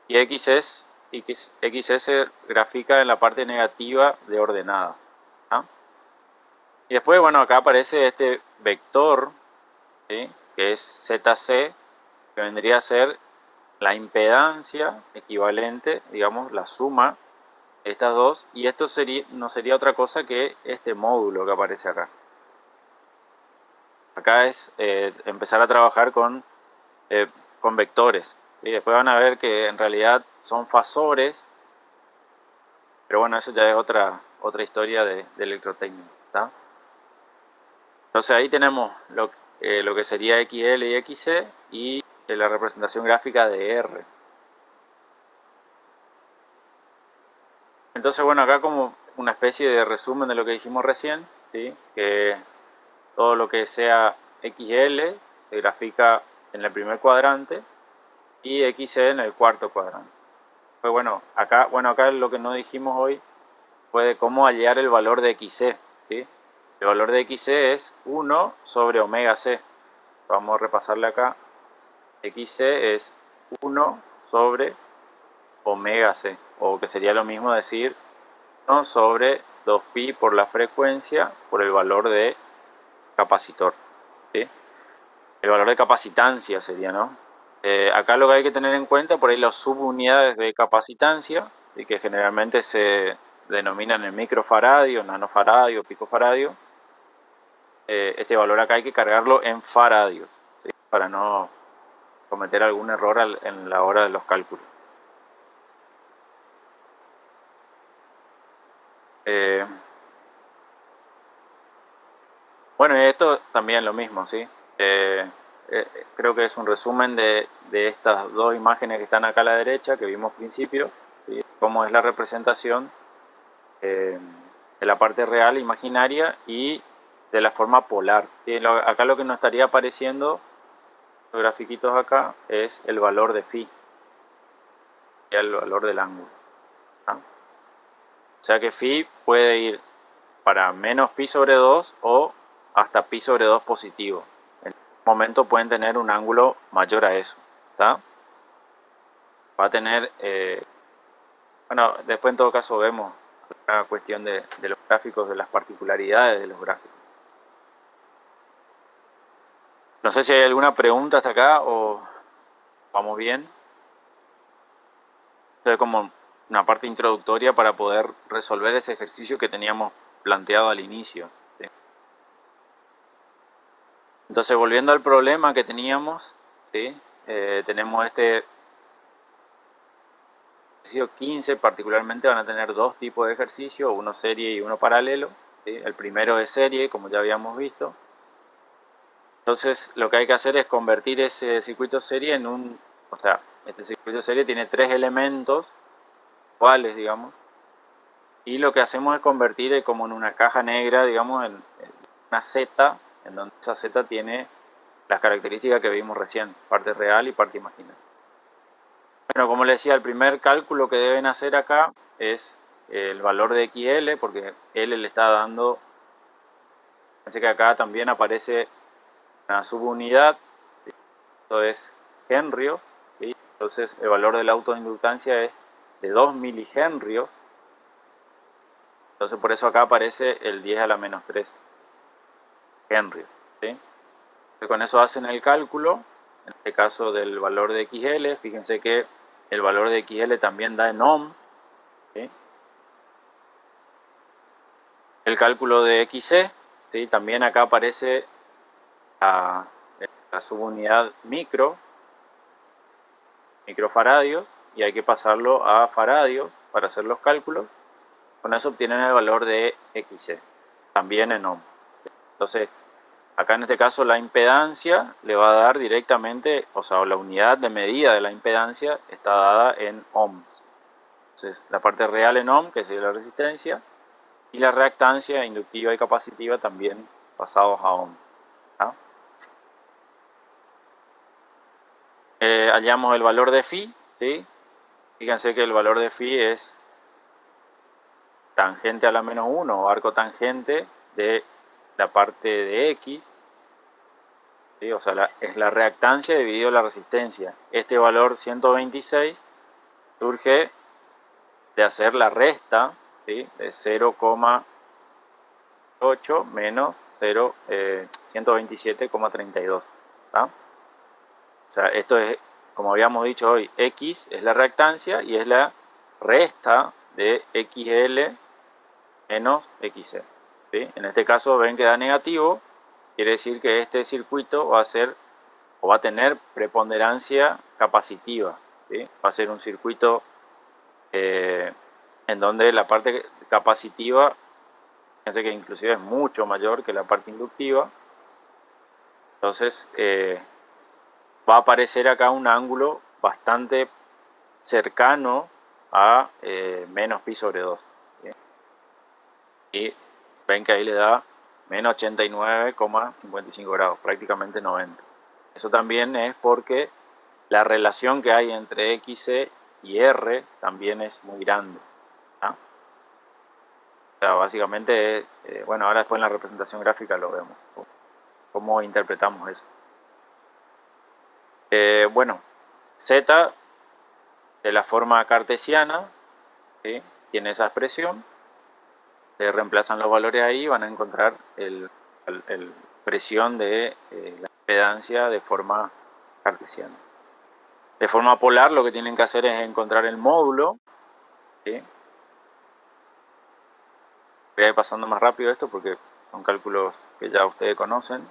y XC se grafica en la parte negativa de ordenada, ¿ah? Y después, bueno, acá aparece este vector, ¿sí? Que es ZC, que vendría a ser la impedancia equivalente, digamos, la suma de estas dos, y esto no sería otra cosa que este módulo que aparece acá. Acá es empezar a trabajar con vectores. Y después van a ver que en realidad son fasores, pero bueno, eso ya es otra historia de electrotécnica, ¿tá? Entonces ahí tenemos lo que sería XL y XC, y la representación gráfica de R. Entonces bueno, acá como una especie de resumen de lo que dijimos recién, ¿sí? Que todo lo que sea XL, se grafica en el primer cuadrante y XC en el cuarto cuadrante. Pues bueno, acá lo que no dijimos hoy fue de cómo hallar el valor de XC, ¿sí? El valor de XC es 1 sobre omega C. Vamos a repasarle acá. XC es 1 sobre omega C, o que sería lo mismo decir 1 sobre 2pi por la frecuencia por el valor de capacitor, ¿sí? El valor de capacitancia sería, ¿no? Acá lo que hay que tener en cuenta, por ahí las subunidades de capacitancia, ¿sí? Que generalmente se denominan en microfaradio, nanofaradio, picofaradio. Este valor acá hay que cargarlo en faradios, ¿sí? Para no cometer algún error en la hora de los cálculos. Bueno, y esto también lo mismo, ¿sí? Creo que es un resumen de estas dos imágenes que están acá a la derecha, que vimos al principio, ¿sí? Cómo es la representación de la parte real, imaginaria, y de la forma polar, ¿sí? Acá lo que nos estaría apareciendo, los grafiquitos acá, es el valor de phi, el valor del ángulo, ¿ah? O sea que phi puede ir para menos pi sobre 2 o hasta pi sobre 2 positivo. En un momento pueden tener un ángulo mayor a eso, ¿está? Va a tener, bueno, después en todo caso vemos la cuestión de los gráficos, de las particularidades de los gráficos. No sé si hay alguna pregunta hasta acá o vamos bien. Esto es como una parte introductoria para poder resolver ese ejercicio que teníamos planteado al inicio, ¿sí? Entonces, volviendo al problema que teníamos, ¿sí? Tenemos este ejercicio 15, particularmente van a tener dos tipos de ejercicio, uno serie y uno paralelo, ¿sí? El primero es serie, como ya habíamos visto. Entonces, lo que hay que hacer es convertir ese circuito serie en un... O sea, este circuito serie tiene tres elementos iguales, digamos. Y lo que hacemos es convertir como en una caja negra, digamos, en una Z, en donde esa Z tiene las características que vimos recién, parte real y parte imaginaria. Bueno, como les decía, el primer cálculo que deben hacer acá es el valor de XL, porque L le está dando... Fíjense que acá también aparece una subunidad, ¿sí? Esto es henrios, ¿sí? Entonces el valor de la autoinductancia es de 2 milihenrios. Entonces por eso acá aparece el 10 a la menos 3 henrios, ¿sí? Entonces, con eso hacen el cálculo, en este caso del valor de XL. Fíjense que el valor de XL también da en ohm, ¿sí? El cálculo de XC, ¿sí? También acá aparece la subunidad microfaradios, y hay que pasarlo a faradios para hacer los cálculos. Con eso obtienen el valor de XC, también en ohm. Entonces, acá en este caso la impedancia le va a dar directamente, o sea, la unidad de medida de la impedancia está dada en ohms. Entonces, la parte real en ohm, que sería la resistencia, y la reactancia inductiva y capacitiva también pasados a ohm, ¿no? Hallamos el valor de phi, ¿sí? Fíjense que el valor de phi es tangente a la menos 1 o arco tangente de la parte de X, ¿sí? O sea, es la reactancia dividido la resistencia. Este valor 126 surge de hacer la resta, ¿sí? De 0,8 menos 127,32, ¿tá? O sea, esto es, como habíamos dicho hoy, X es la reactancia y es la resta de XL menos XC, ¿sí? En este caso ven que da negativo, quiere decir que este circuito va a ser o va a tener preponderancia capacitiva, ¿sí? Va a ser un circuito en donde la parte capacitiva, fíjense que inclusive es mucho mayor que la parte inductiva. Entonces va a aparecer acá un ángulo bastante cercano a menos pi sobre 2, ¿sí? Y ven que ahí le da menos 89,55 grados, prácticamente 90. Eso también es porque la relación que hay entre XC y R también es muy grande. ¿Ah? O sea, básicamente, bueno, ahora después en la representación gráfica lo vemos. ¿Cómo interpretamos eso? Bueno, Z de la forma cartesiana, ¿sí? Tiene esa expresión. Se reemplazan los valores ahí y van a encontrar el presión de la impedancia de forma cartesiana. De forma polar lo que tienen que hacer es encontrar el módulo. ¿Sí? Voy a ir pasando más rápido esto porque son cálculos que ya ustedes conocen.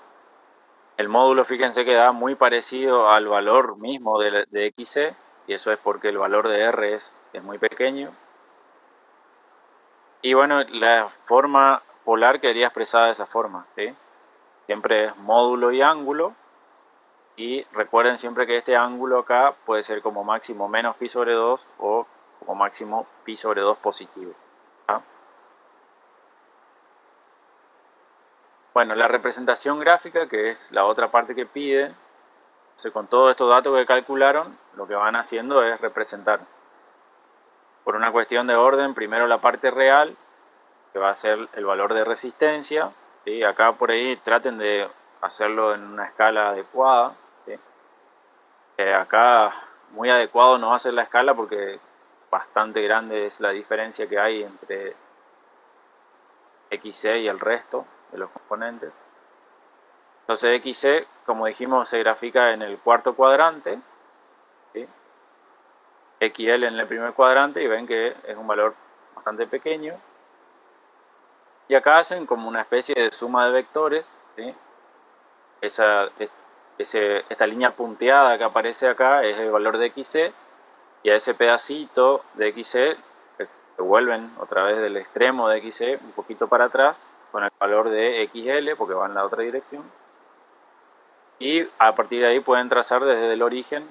El módulo, fíjense que da muy parecido al valor mismo de XC, y eso es porque el valor de R es muy pequeño. Y bueno, la forma polar quedaría expresada de esa forma, ¿sí? Siempre es módulo y ángulo. Y recuerden siempre que este ángulo acá puede ser como máximo menos pi sobre 2 o como máximo pi sobre 2 positivo. ¿Ah? Bueno, la representación gráfica, que es la otra parte que pide, entonces con todos estos datos que calcularon, lo que van haciendo es representar. Por una cuestión de orden, primero la parte real, que va a ser el valor de resistencia. ¿Sí? Acá por ahí traten de hacerlo en una escala adecuada. ¿Sí? Acá muy adecuado no va a ser la escala porque bastante grande es la diferencia que hay entre XC y el resto de los componentes. Entonces XC, como dijimos, se grafica en el cuarto cuadrante, ¿sí? XL en el primer cuadrante, y ven que es un valor bastante pequeño. Y acá hacen como una especie de suma de vectores, ¿sí? Esta línea punteada que aparece acá es el valor de XC, y a ese pedacito de XC que vuelven otra vez del extremo de XC un poquito para atrás con el valor de XL porque va en la otra dirección, y a partir de ahí pueden trazar desde el origen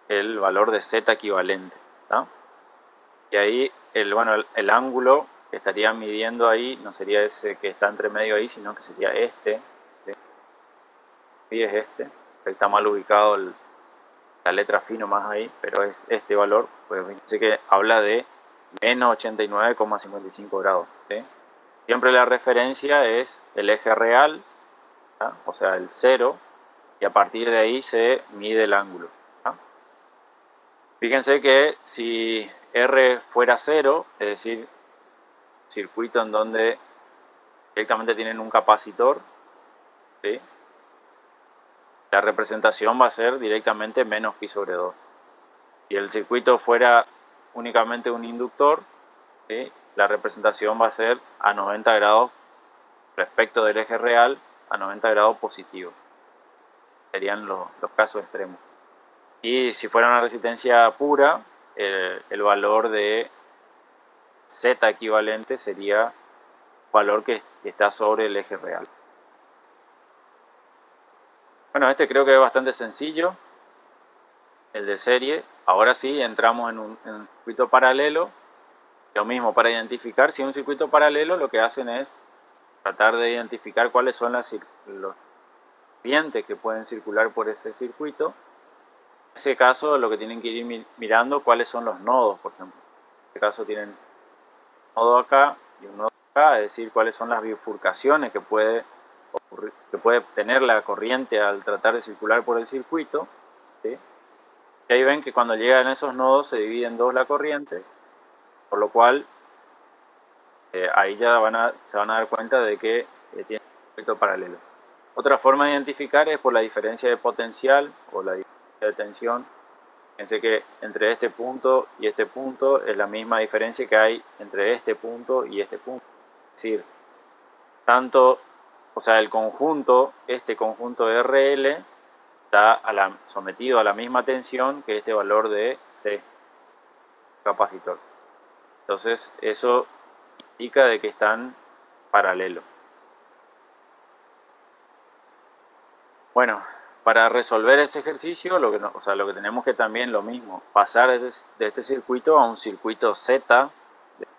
el valor de Z equivalente, ¿tá? Y ahí el ángulo que estaría midiendo ahí no sería ese que está entre medio ahí, sino que sería este, ¿sí? Y es este, está mal ubicado la letra fino más ahí, pero es este valor, pues fíjense que habla de menos 89,55 grados, ¿sí? Siempre la referencia es el eje real, ¿tá? O sea el 0, y a partir de ahí se mide el ángulo, ¿tá? Fíjense que si R fuera 0, es decir, un circuito en donde directamente tienen un capacitor, ¿sí? La representación va a ser directamente menos pi sobre 2. Si el circuito fuera únicamente un inductor, ¿sí? La representación va a ser a 90 grados respecto del eje real, a 90 grados positivo. Serían los casos extremos. Y si fuera una resistencia pura, el valor de Z equivalente sería el valor que está sobre el eje real. Bueno, este creo que es bastante sencillo, el de serie. Ahora sí entramos en un circuito paralelo. Lo mismo para identificar si es un circuito paralelo, lo que hacen es tratar de identificar cuáles son los corrientes que pueden circular por ese circuito. En ese caso lo que tienen que ir mirando cuáles son los nodos, por ejemplo. En este caso tienen un nodo acá y un nodo acá, es decir, cuáles son las bifurcaciones que puede tener la corriente al tratar de circular por el circuito, ¿sí? Y ahí ven que cuando llegan a esos nodos se divide en dos la corriente, por lo cual ahí ya se van a dar cuenta de que tiene un efecto paralelo. Otra forma de identificar es por la diferencia de potencial o la diferencia de tensión. Fíjense que entre este punto y este punto es la misma diferencia que hay entre este punto y este punto. Es decir, el conjunto, este conjunto RL está sometido a la misma tensión que este valor de C, capacitor. Entonces eso indica de que están paralelos. Bueno, para resolver ese ejercicio, lo que tenemos que también lo mismo, pasar de este circuito a un circuito Z,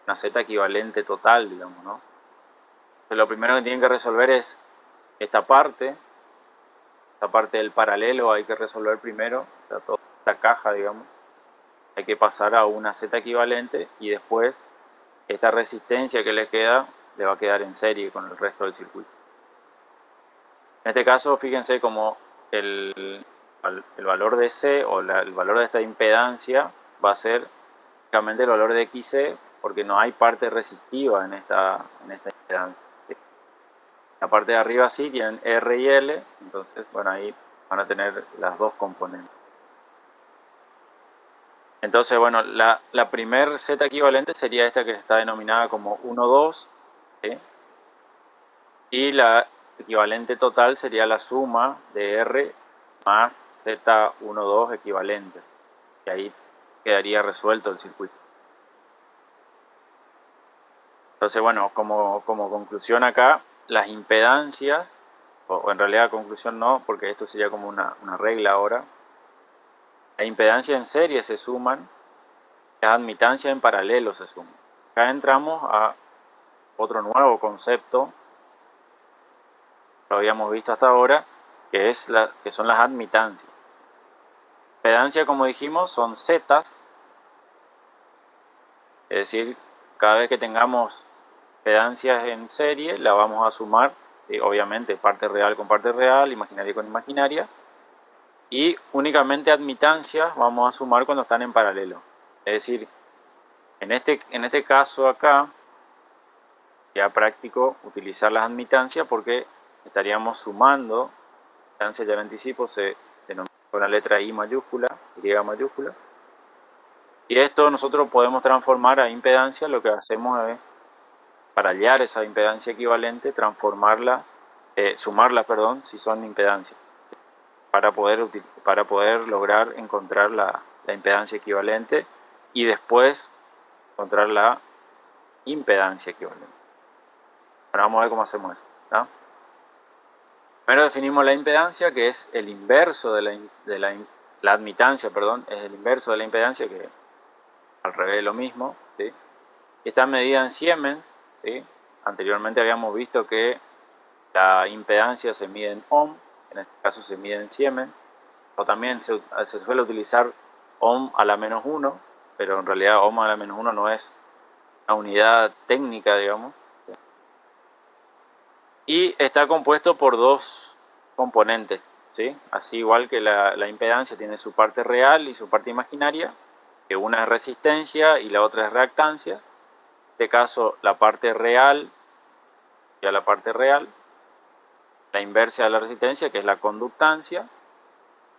una Z equivalente total, digamos, ¿no? Entonces, lo primero que tienen que resolver es esta parte, esta parte del paralelo hay que resolver primero, o sea, toda esta caja, digamos, hay que pasar a una Z equivalente y después esta resistencia que le queda le va a quedar en serie con el resto del circuito. En este caso, fíjense como el valor de C o el valor de esta impedancia va a ser únicamente el valor de XC porque no hay parte resistiva en esta impedancia. La parte de arriba sí tienen R y L, entonces bueno, ahí van a tener las dos componentes. Entonces bueno, la primer Z equivalente sería esta que está denominada como 1, 2, ¿sí? Y la equivalente total sería la suma de R más Z1, 2 equivalente. Y ahí quedaría resuelto el circuito. Entonces, bueno, como conclusión acá, las impedancias, o en realidad conclusión no, porque esto sería como una regla ahora. Las impedancias en serie se suman, las admitancias en paralelo se suman. Acá entramos a otro nuevo concepto, lo habíamos visto hasta ahora, que son las admitancias. Impedancia, como dijimos, son zetas, es decir, cada vez que tengamos impedancias en serie, la vamos a sumar, obviamente parte real con parte real, imaginaria con imaginaria, y únicamente admitancias vamos a sumar cuando están en paralelo. Es decir, en este caso acá, ya práctico utilizar las admitancias porque estaríamos sumando, admitancia ya lo anticipo, se denomina con la letra I mayúscula, Y mayúscula, y esto nosotros podemos transformar a impedancia. Lo que hacemos es, para hallar esa impedancia equivalente, transformarla, sumarla, perdón, si son impedancias, para poder lograr encontrar la impedancia equivalente y después encontrar la impedancia equivalente. Bueno, vamos a ver cómo hacemos eso, ¿no? Primero definimos la impedancia, que es el inverso la admitancia, perdón, es el inverso de la impedancia, que al revés lo mismo, ¿sí? Está medida en Siemens, ¿sí? Anteriormente habíamos visto que la impedancia se mide en ohm, en este caso se mide en Siemens, o también se suele utilizar ohm a la menos 1, pero en realidad ohm a la menos 1 no es una unidad técnica, digamos. Y está compuesto por dos componentes, ¿sí? Así igual que la impedancia tiene su parte real y su parte imaginaria, que una es resistencia y la otra es reactancia. En este caso la parte real, ya la parte real, la inversa de la resistencia, que es la conductancia,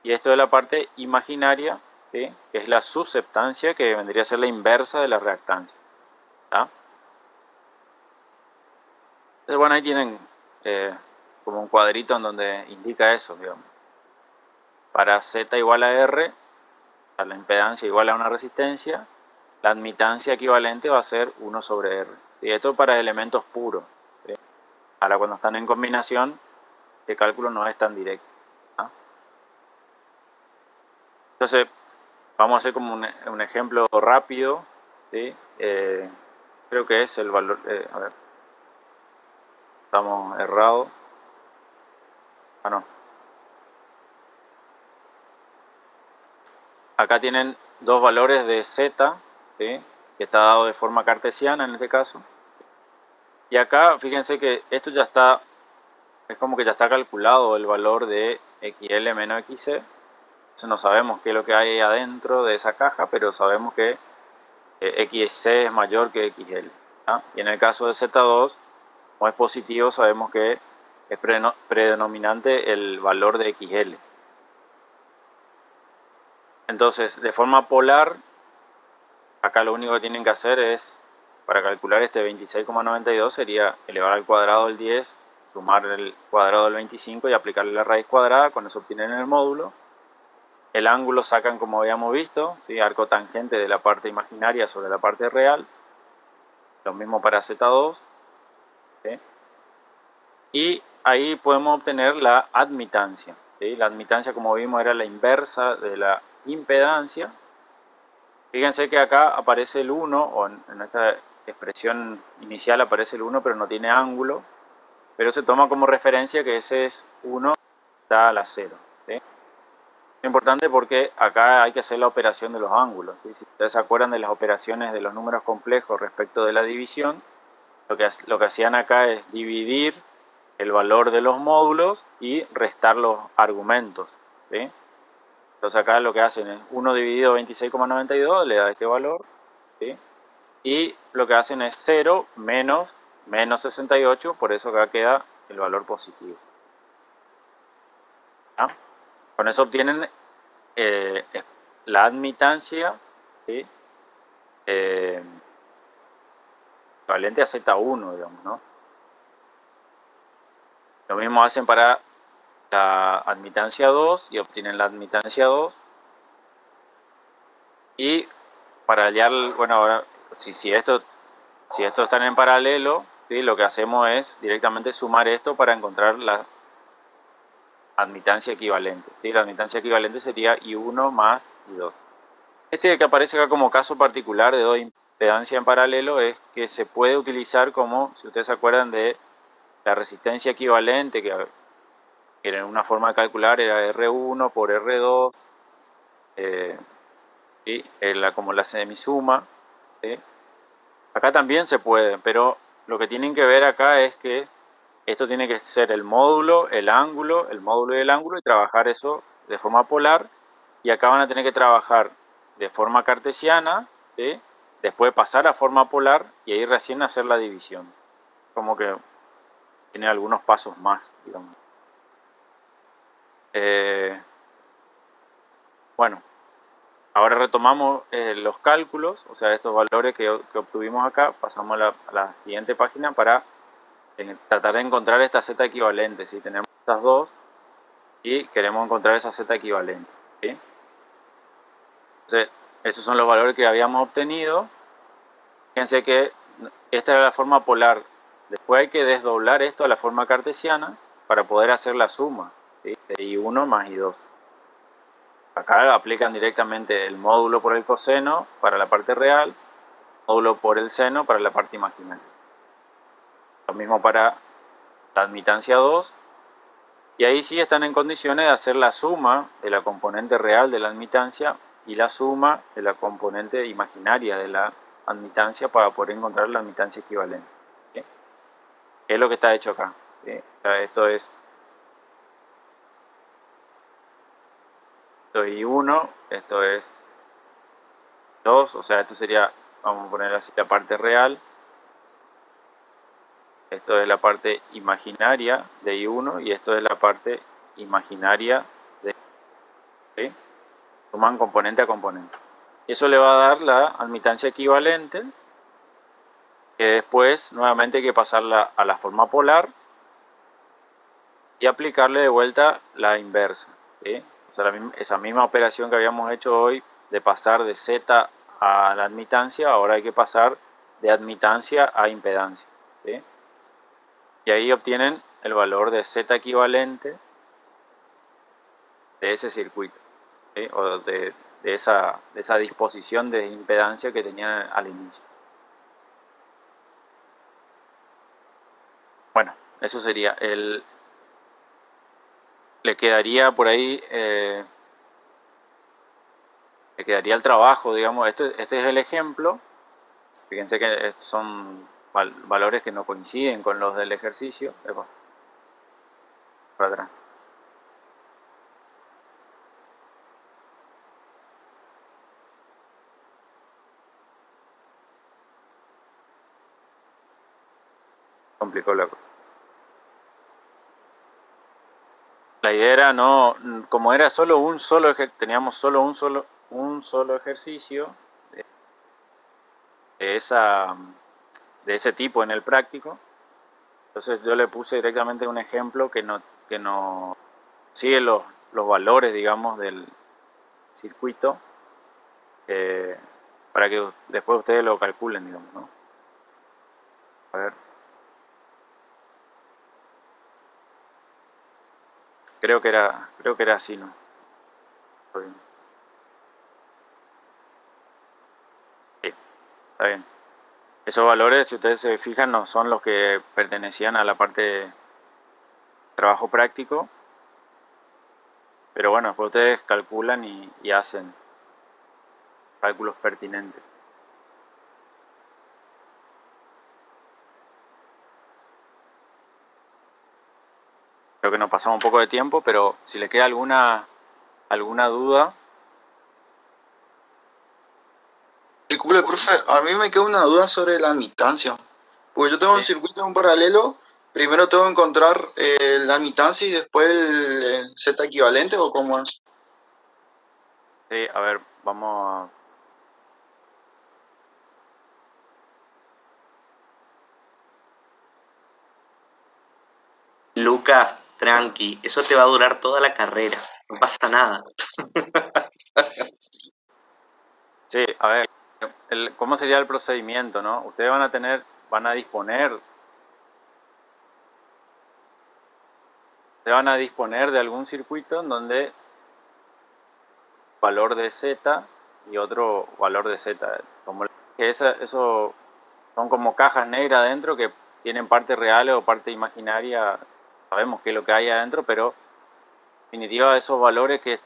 y esto es la parte imaginaria, ¿sí? Que es la susceptancia, que vendría a ser la inversa de la reactancia, ¿tá? Entonces, bueno, ahí tienen como un cuadrito en donde indica eso, digamos. Para Z igual a R, la impedancia igual a una resistencia, la admitancia equivalente va a ser 1 sobre R. Y esto para elementos puros, ¿sí? Ahora cuando están en combinación, este cálculo no es tan directo, ¿no? Entonces, vamos a hacer como un ejemplo rápido, ¿sí? Creo que es el valor, a ver, estamos errados. Ah, no. Acá tienen dos valores de Z, ¿sí? Que está dado de forma cartesiana en este caso. Y acá fíjense que esto ya está, es como que ya está calculado el valor de XL menos XC. Entonces no sabemos qué es lo que hay adentro de esa caja, pero sabemos que XC es mayor que XL, ¿no? Y en el caso de Z2, como es positivo, sabemos que es predominante el valor de XL. Entonces, de forma polar, acá lo único que tienen que hacer es, para calcular este 26,92, sería elevar al cuadrado el 10, sumar el cuadrado del 25 y aplicarle la raíz cuadrada. Con eso obtienen el módulo. El ángulo sacan, como habíamos visto, ¿sí? Arco tangente de la parte imaginaria sobre la parte real. Lo mismo para Z2, ¿sí? Y ahí podemos obtener la admitancia, ¿sí? La admitancia, como vimos, era la inversa de la impedancia. Fíjense que acá aparece el 1, o en esta expresión inicial aparece el 1, pero no tiene ángulo, pero se toma como referencia que ese es 1 da la 0. ¿sí? Es importante porque acá hay que hacer la operación de los ángulos. ¿sí? Si ustedes se acuerdan de las operaciones de los números complejos respecto de la división, lo que hacían acá es dividir el valor de los módulos y restar los argumentos. ¿sí? Entonces acá lo que hacen es 1 dividido 26,92 le da este valor. ¿sí? Y lo que hacen es 0 menos 68, por eso acá queda el valor positivo. ¿Ah? Con eso obtienen la admitancia, ¿sí? Equivalente a Z1, digamos, ¿no? Lo mismo hacen para la admitancia 2 y obtienen la admitancia 2. Y para hallar, bueno, ahora, si estos están en paralelo, ¿sí? Lo que hacemos es directamente sumar esto para encontrar la admitancia equivalente. ¿sí? La admitancia equivalente sería I1 más I2. Este que aparece acá como caso particular de dos impedancias en paralelo es que se puede utilizar como, si ustedes se acuerdan de la resistencia equivalente, que en una forma de calcular era R1 por R2, ¿sí? Como la semisuma. ¿sí? Acá también se puede, pero lo que tienen que ver acá es que esto tiene que ser el módulo, el módulo y el ángulo, y trabajar eso de forma polar. Y acá van a tener que trabajar de forma cartesiana, ¿sí? Después pasar a forma polar y ahí recién hacer la división. Como que tiene algunos pasos más, digamos. Bueno, ahora retomamos los cálculos, o sea, estos valores que obtuvimos acá. Pasamos a la siguiente página para tratar de encontrar esta z equivalente. ¿sí? Tenemos estas dos y queremos encontrar esa z equivalente. ¿sí? Entonces, esos son los valores que habíamos obtenido. Fíjense que esta era la forma polar. Después hay que desdoblar esto a la forma cartesiana para poder hacer la suma, ¿sí? de I1 más I2. Acá aplican directamente el módulo por el coseno para la parte real, módulo por el seno para la parte imaginaria. Lo mismo para la admitancia 2. Y ahí sí están en condiciones de hacer la suma de la componente real de la admitancia y la suma de la componente imaginaria de la admitancia para poder encontrar la admitancia equivalente. ¿sí? ¿Qué es lo que está hecho acá? ¿sí? O sea, esto es I1, esto es 2, o sea, esto sería, vamos a poner así, la parte real. Esto es la parte imaginaria de I1 y esto es la parte imaginaria de I2. ¿sí? Suman componente a componente. Eso le va a dar la admitancia equivalente, que después nuevamente hay que pasarla a la forma polar y aplicarle de vuelta la inversa. ¿sí? O sea, esa misma operación que habíamos hecho hoy de pasar de Z a la admitancia, ahora hay que pasar de admitancia a impedancia. ¿sí? Y ahí obtienen el valor de Z equivalente de ese circuito, ¿sí? o de esa disposición de impedancia que tenían al inicio. Bueno, eso sería el... Le quedaría por ahí, le quedaría el trabajo, digamos. Este es el ejemplo. Fíjense que son valores que no coinciden con los del ejercicio. Para atrás. Complicó la cosa. La idea era no, como era solo teníamos solo un solo ejercicio de ese tipo en el práctico. Entonces yo le puse directamente un ejemplo que no sigue los valores, digamos, del circuito, para que después ustedes lo calculen, digamos, ¿no? A ver. Creo que era así, ¿no? Sí, está bien. Esos valores, si ustedes se fijan, no son los que pertenecían a la parte de trabajo práctico. Pero bueno, después ustedes calculan y hacen cálculos pertinentes. Creo que nos pasamos un poco de tiempo, pero si les queda alguna duda. Disculpe, profe, a mí me queda una duda sobre la admitancia. Porque yo tengo un circuito en paralelo, primero tengo que encontrar la admitancia y después el Z equivalente, ¿o cómo es? Sí, a ver, vamos a... Lucas, tranqui, eso te va a durar toda la carrera, no pasa nada. Sí, a ver, ¿cómo sería el procedimiento, no? Ustedes van a disponer de algún circuito en donde valor de Z y otro valor de Z. Como que eso son como cajas negras adentro que tienen parte real o parte imaginaria. Sabemos qué es lo que hay adentro, pero en definitiva esos valores que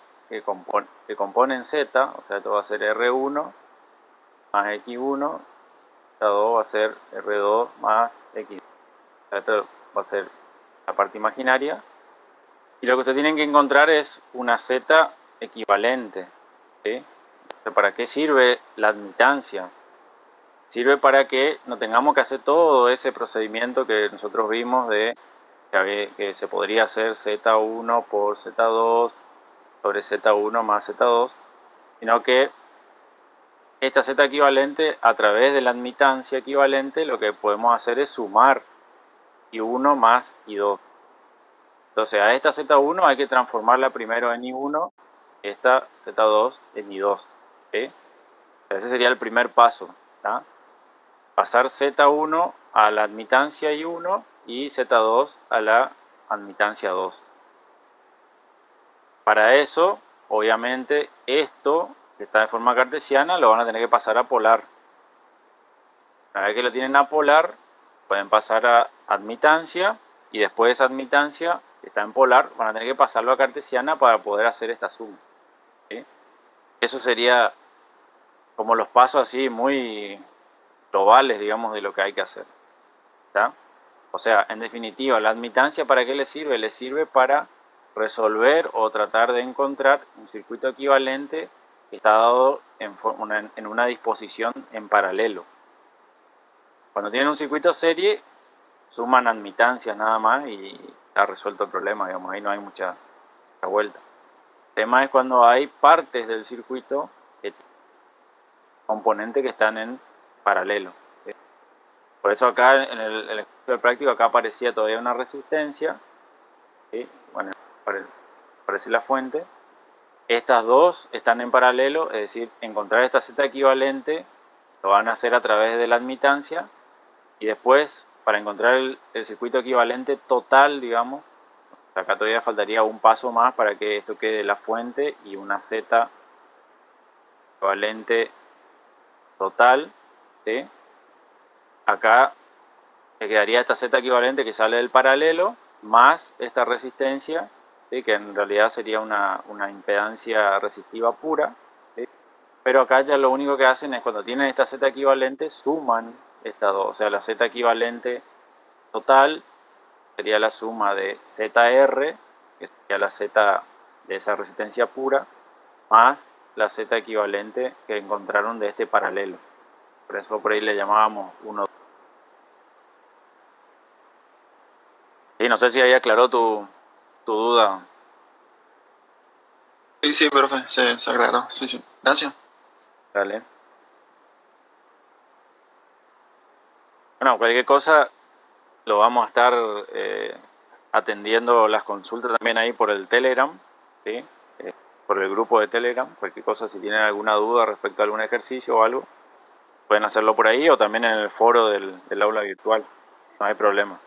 componen Z, o sea, esto va a ser R1 más X1, Z2 va a ser R2 más X. O sea, esto va a ser la parte imaginaria. Y lo que ustedes tienen que encontrar es una Z equivalente. ¿Sí? ¿Para qué sirve la admitancia? Sirve para que no tengamos que hacer todo ese procedimiento que nosotros vimos de que se podría hacer Z1 por Z2 sobre Z1 más Z2, sino que esta Z equivalente, a través de la admitancia equivalente, lo que podemos hacer es sumar I1 más I2. Entonces a esta Z1 hay que transformarla primero en I1, esta Z2 en I2. ¿Sí? Ese sería el primer paso. ¿Tá? Pasar Z1 a la admitancia I1 y Z2 a la admitancia 2. Para eso, obviamente, esto que está de forma cartesiana lo van a tener que pasar a polar. Una vez que lo tienen a polar, pueden pasar a admitancia y después de esa admitancia que está en polar, van a tener que pasarlo a cartesiana para poder hacer esta suma. ¿Sí? Eso sería como los pasos así muy globales, digamos, de lo que hay que hacer. ¿Tá? O sea, en definitiva, la admitancia, ¿para qué le sirve? Le sirve para resolver o tratar de encontrar un circuito equivalente que está dado en una disposición en paralelo. Cuando tienen un circuito serie, suman admitancias nada más y está resuelto el problema, digamos, ahí no hay mucha vuelta. El tema es cuando hay partes del circuito, componentes que están en paralelo. Por eso acá en el ejercicio práctico acá aparecía todavía una resistencia. ¿Sí? Bueno, aparece la fuente. Estas dos están en paralelo, es decir, encontrar esta Z equivalente lo van a hacer a través de la admitancia y después para encontrar el circuito equivalente total, digamos, acá todavía faltaría un paso más para que esto quede la fuente y una Z equivalente total. ¿Sí? Acá le quedaría esta Z equivalente que sale del paralelo más esta resistencia, ¿sí? Que en realidad sería una impedancia resistiva pura. ¿Sí? Pero acá ya lo único que hacen es cuando tienen esta Z equivalente suman estas dos, o sea la Z equivalente total sería la suma de ZR, que sería la Z de esa resistencia pura, más la Z equivalente que encontraron de este paralelo. Por eso por ahí le llamábamos 1. Sí, no sé si ahí aclaró tu duda. Sí, profe, se aclaró. Sí. Gracias. Dale. Bueno, cualquier cosa lo vamos a estar atendiendo las consultas también ahí por el Telegram, ¿sí? Por el grupo de Telegram. Cualquier cosa, si tienen alguna duda respecto a algún ejercicio o algo, pueden hacerlo por ahí o también en el foro del aula virtual. No hay problema.